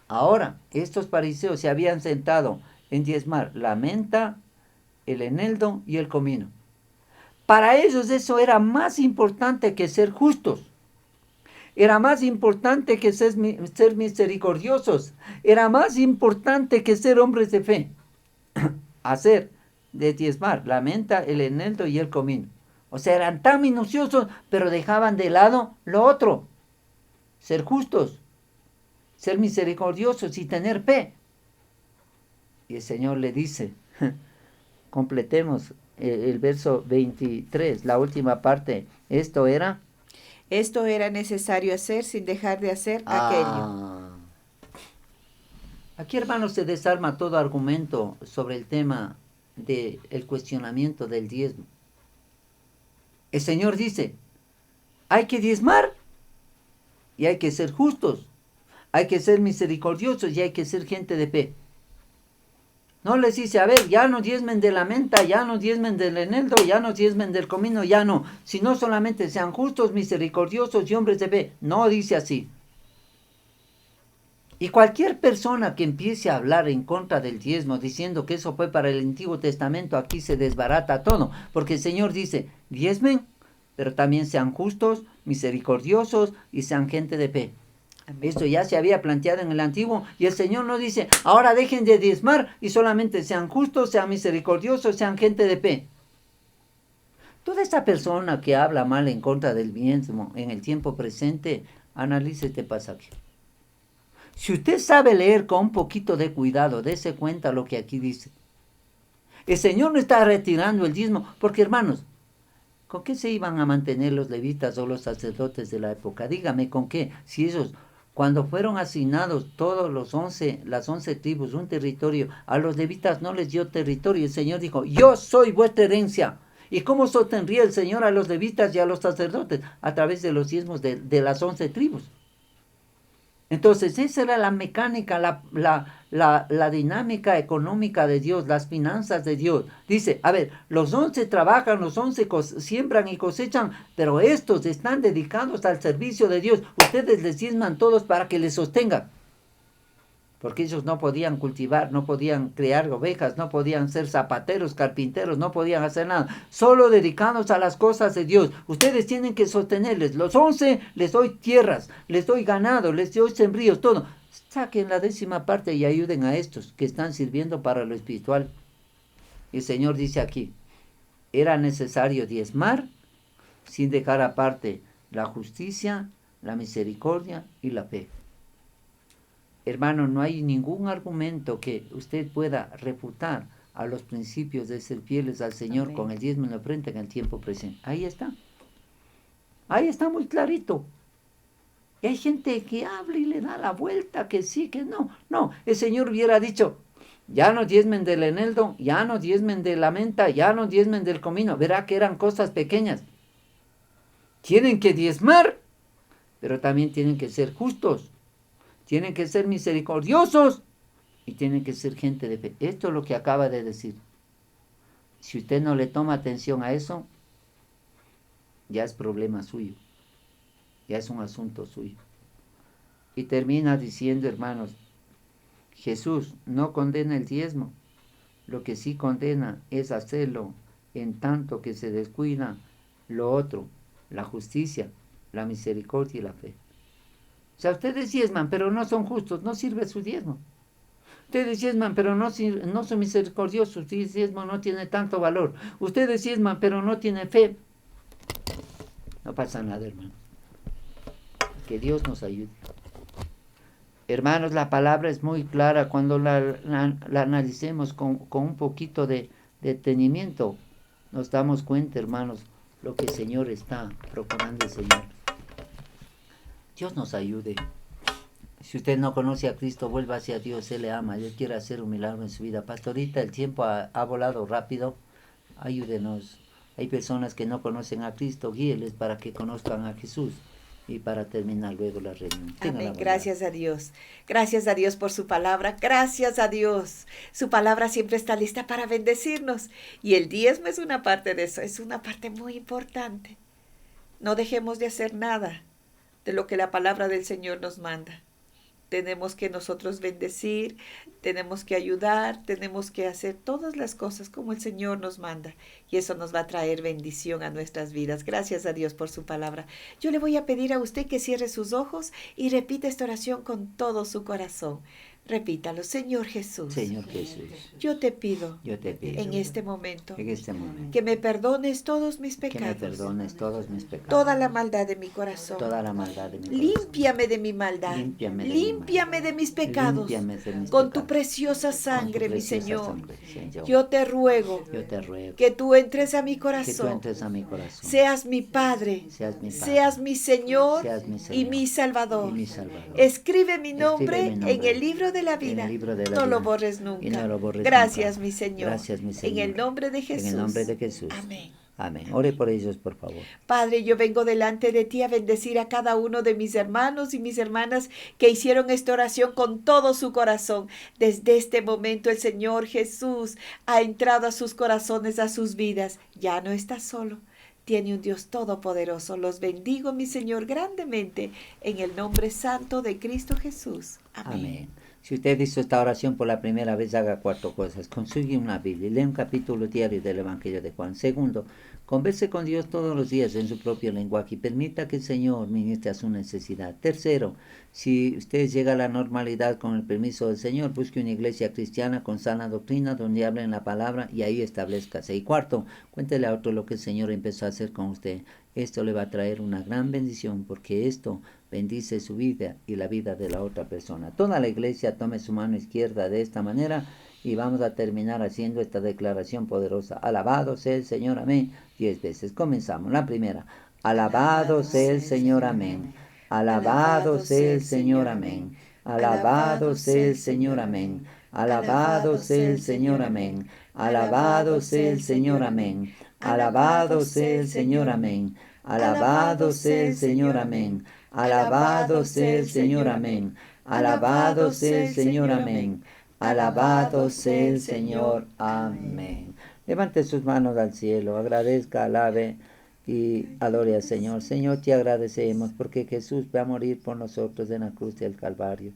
Ahora, estos fariseos se habían sentado en diezmar la menta, el eneldo y el comino. Para ellos eso era más importante que ser justos. Era más importante que ser misericordiosos. Era más importante que ser hombres de fe. Hacer de diezmar la menta, el eneldo y el comino. O sea, eran tan minuciosos, pero dejaban de lado lo otro. Ser justos, ser misericordiosos y tener fe. Y el Señor le dice, completemos el verso 23, la última parte. Esto era necesario hacer sin dejar de hacer aquello. Aquí, hermanos, se desarma todo argumento sobre el tema del cuestionamiento del diezmo. El Señor dice, hay que diezmar y hay que ser justos, hay que ser misericordiosos y hay que ser gente de fe. No les dice, a ver, ya no diezmen de la menta, ya no diezmen del eneldo, ya no diezmen del comino, ya no. Sino solamente sean justos, misericordiosos y hombres de fe. No dice así. Y cualquier persona que empiece a hablar en contra del diezmo, diciendo que eso fue para el Antiguo Testamento, aquí se desbarata todo. Porque el Señor dice, diezmen, pero también sean justos, misericordiosos y sean gente de fe. Esto ya se había planteado en el Antiguo y el Señor no dice, ahora dejen de diezmar y solamente sean justos, sean misericordiosos, sean gente de fe. Toda esta persona que habla mal en contra del diezmo en el tiempo presente, analice este pasaje. Si usted sabe leer con un poquito de cuidado, dése cuenta lo que aquí dice. El Señor no está retirando el diezmo, porque hermanos, ¿con qué se iban a mantener los levitas o los sacerdotes de la época? Dígame, ¿con qué? Si ellos, cuando fueron asignados todos las 11 tribus, un territorio, a los levitas no les dio territorio. El Señor dijo, yo soy vuestra herencia. ¿Y cómo sostendría el Señor a los levitas y a los sacerdotes? A través de los diezmos de las 11 tribus. Entonces, esa era la mecánica, la dinámica económica de Dios, las finanzas de Dios. Dice, a ver, los 11 trabajan, los 11 siembran y cosechan, pero estos están dedicados al servicio de Dios. Ustedes les diezman todos para que les sostengan. Porque ellos no podían cultivar, no podían criar ovejas, no podían ser zapateros, carpinteros, no podían hacer nada. Solo dedicados a las cosas de Dios. Ustedes tienen que sostenerles. Los 11 les doy tierras, les doy ganado, les doy sembríos, todo. Saquen la 10ª parte y ayuden a estos que están sirviendo para lo espiritual. Y el Señor dice aquí, era necesario diezmar sin dejar aparte la justicia, la misericordia y la fe. Hermano, no hay ningún argumento que usted pueda refutar a los principios de ser fieles al Señor. Amén. Con el diezmo en la frente en el tiempo presente. Ahí está. Ahí está muy clarito. Y hay gente que habla y le da la vuelta, que sí, que no. No, el Señor hubiera dicho, ya no diezmen del eneldo, ya no diezmen de la menta, ya no diezmen del comino. Verá que eran cosas pequeñas. Tienen que diezmar, pero también tienen que ser justos. Tienen que ser misericordiosos y tienen que ser gente de fe. Esto es lo que acaba de decir. Si usted no le toma atención a eso, ya es problema suyo. Ya es un asunto suyo. Y termina diciendo, hermanos, Jesús no condena el diezmo. Lo que sí condena es hacerlo en tanto que se descuida lo otro, la justicia, la misericordia y la fe. O sea, ustedes diezman, pero no son justos, no sirve su diezmo. Ustedes diezman, pero no son misericordiosos, su diezmo no tiene tanto valor. Ustedes diezman, pero no tienen fe. No pasa nada, hermano. Que Dios nos ayude. Hermanos, la palabra es muy clara cuando la analicemos con un poquito de detenimiento. Nos damos cuenta, hermanos, lo que el Señor está procurando el Señor. Dios nos ayude. Si usted no conoce a Cristo, vuelva hacia Dios, Él le ama, Él quiere hacer un milagro en su vida. Pastorita, el tiempo ha volado rápido, ayúdenos. Hay personas que no conocen a Cristo, guíeles para que conozcan a Jesús. Y para terminar luego la reunión. Amén. Gracias a Dios. Gracias a Dios por su palabra. Gracias a Dios. Su palabra siempre está lista para bendecirnos. Y el diezmo es una parte de eso, es una parte muy importante. No dejemos de hacer nada de lo que la palabra del Señor nos manda. Tenemos que nosotros bendecir, tenemos que ayudar, tenemos que hacer todas las cosas como el Señor nos manda. Y eso nos va a traer bendición a nuestras vidas. Gracias a Dios por su palabra. Yo le voy a pedir a usted que cierre sus ojos y repita esta oración con todo su corazón. Repítalo, Señor Jesús. Señor Jesús. Yo te pido en este momento que me perdones todos mis pecados. Que me perdones todos mis pecados. Toda la maldad de mi corazón. Toda la maldad de mi corazón. Límpiame de mi maldad. Límpiame de mis pecados. Con tu preciosa sangre, mi Señor. Yo te ruego que tú entres a mi corazón. Seas mi Padre. Seas mi Señor y mi Salvador. Escribe mi nombre en el libro de la vida. No lo borres nunca. Gracias, mi Señor. En el nombre de Jesús. En el nombre de Jesús. Amén. Amén. Ore por ellos, por favor. Padre, yo vengo delante de ti a bendecir a cada uno de mis hermanos y mis hermanas que hicieron esta oración con todo su corazón. Desde este momento el Señor Jesús ha entrado a sus corazones, a sus vidas. Ya no está solo. Tiene un Dios todopoderoso. Los bendigo, mi Señor, grandemente en el nombre santo de Cristo Jesús. Amén. Amén. Si usted hizo esta oración por la primera vez, haga 4 cosas. Consigue una Biblia, lee un capítulo diario del Evangelio de Juan. Segundo, converse con Dios todos los días en su propio lenguaje y permita que el Señor ministre a su necesidad. Tercero, si usted llega a la normalidad con el permiso del Señor, busque una iglesia cristiana con sana doctrina donde hablen la palabra y ahí establezcase. Y cuarto, cuéntele a otro lo que el Señor empezó a hacer con usted. Esto le va a traer una gran bendición porque esto bendice su vida y la vida de la otra persona. Toda la iglesia tome su mano izquierda de esta manera y vamos a terminar haciendo esta declaración poderosa. Alabado sea el Señor, amén. 10 veces. Comenzamos. La primera. Alabado sea el Señor, amén. Alabado sea el Señor, amén. Alabado sea el Señor, amén. Alabado sea el Señor, amén. Alabado sea el Señor, amén. Alabado sea el Señor, amén. Alabado sea el Señor, amén. Alabado sea el Señor, amén. Alabado sea el Señor, amén. Alabado sea el Señor, amén. Levante sus manos al cielo, agradezca, alabe y adore al Señor. Señor, te agradecemos porque Jesús va a morir por nosotros en la cruz del Calvario.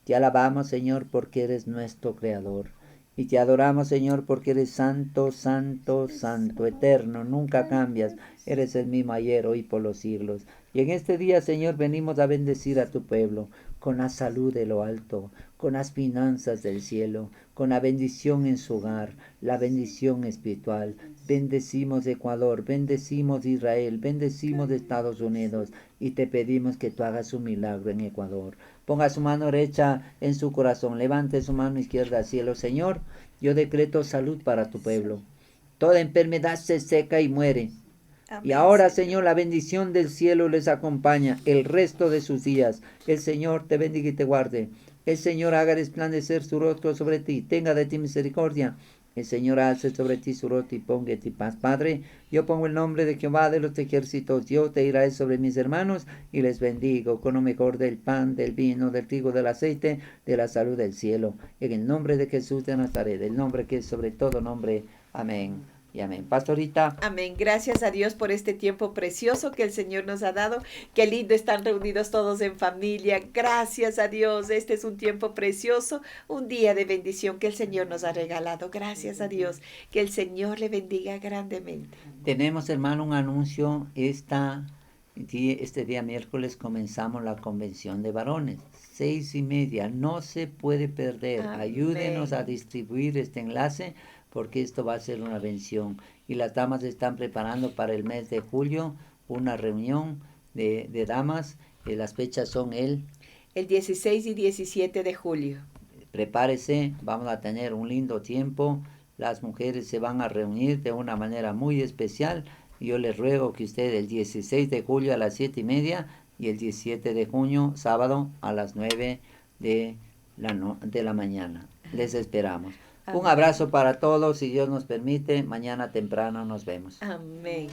Te alabamos, Señor, porque eres nuestro Creador. Y te adoramos, Señor, porque eres santo, santo, santo, eterno, nunca cambias. Eres el mismo ayer, hoy, por los siglos. Y en este día, Señor, venimos a bendecir a tu pueblo con la salud de lo alto, con las finanzas del cielo, con la bendición en su hogar, la bendición espiritual. Bendecimos Ecuador, bendecimos Israel, bendecimos Estados Unidos y te pedimos que tú hagas un milagro en Ecuador. Ponga su mano derecha en su corazón, levante su mano izquierda al cielo. Señor, yo decreto salud para tu pueblo. Toda enfermedad se seca y muere. Amén, Y ahora, Señor, la bendición del cielo les acompaña el resto de sus días. El Señor te bendiga y te guarde. El Señor haga resplandecer su rostro sobre ti, tenga de ti misericordia. El Señor alce sobre ti su rostro y ponga en ti paz. Padre, yo pongo el nombre de Jehová de los ejércitos. Yo te iré sobre mis hermanos y les bendigo con lo mejor del pan, del vino, del trigo, del aceite, de la salud del cielo. En el nombre de Jesús de Nazaret, el nombre que es sobre todo nombre. Amén. Y amén. Pastorita. Amén. Gracias a Dios por este tiempo precioso que el Señor nos ha dado. Qué lindo están reunidos todos en familia. Gracias a Dios. Este es un tiempo precioso, un día de bendición que el Señor nos ha regalado. Gracias a Dios. Que el Señor le bendiga grandemente. Tenemos, hermano, un anuncio. Este día miércoles comenzamos la convención de varones. 6:30. No se puede perder. Amén. Ayúdenos a distribuir este enlace, porque esto va a ser una bendición. Y las damas están preparando para el mes de julio una reunión de damas. Las fechas son el 16 y 17 de julio. Prepárese, vamos a tener un lindo tiempo. Las mujeres se van a reunir de una manera muy especial. Yo les ruego que usted el 16 de julio a las 7:30 y el 17 de junio, sábado, a las 9 de la mañana. Les esperamos. Amén. Un abrazo para todos, si Dios nos permite, mañana temprano nos vemos. Amén.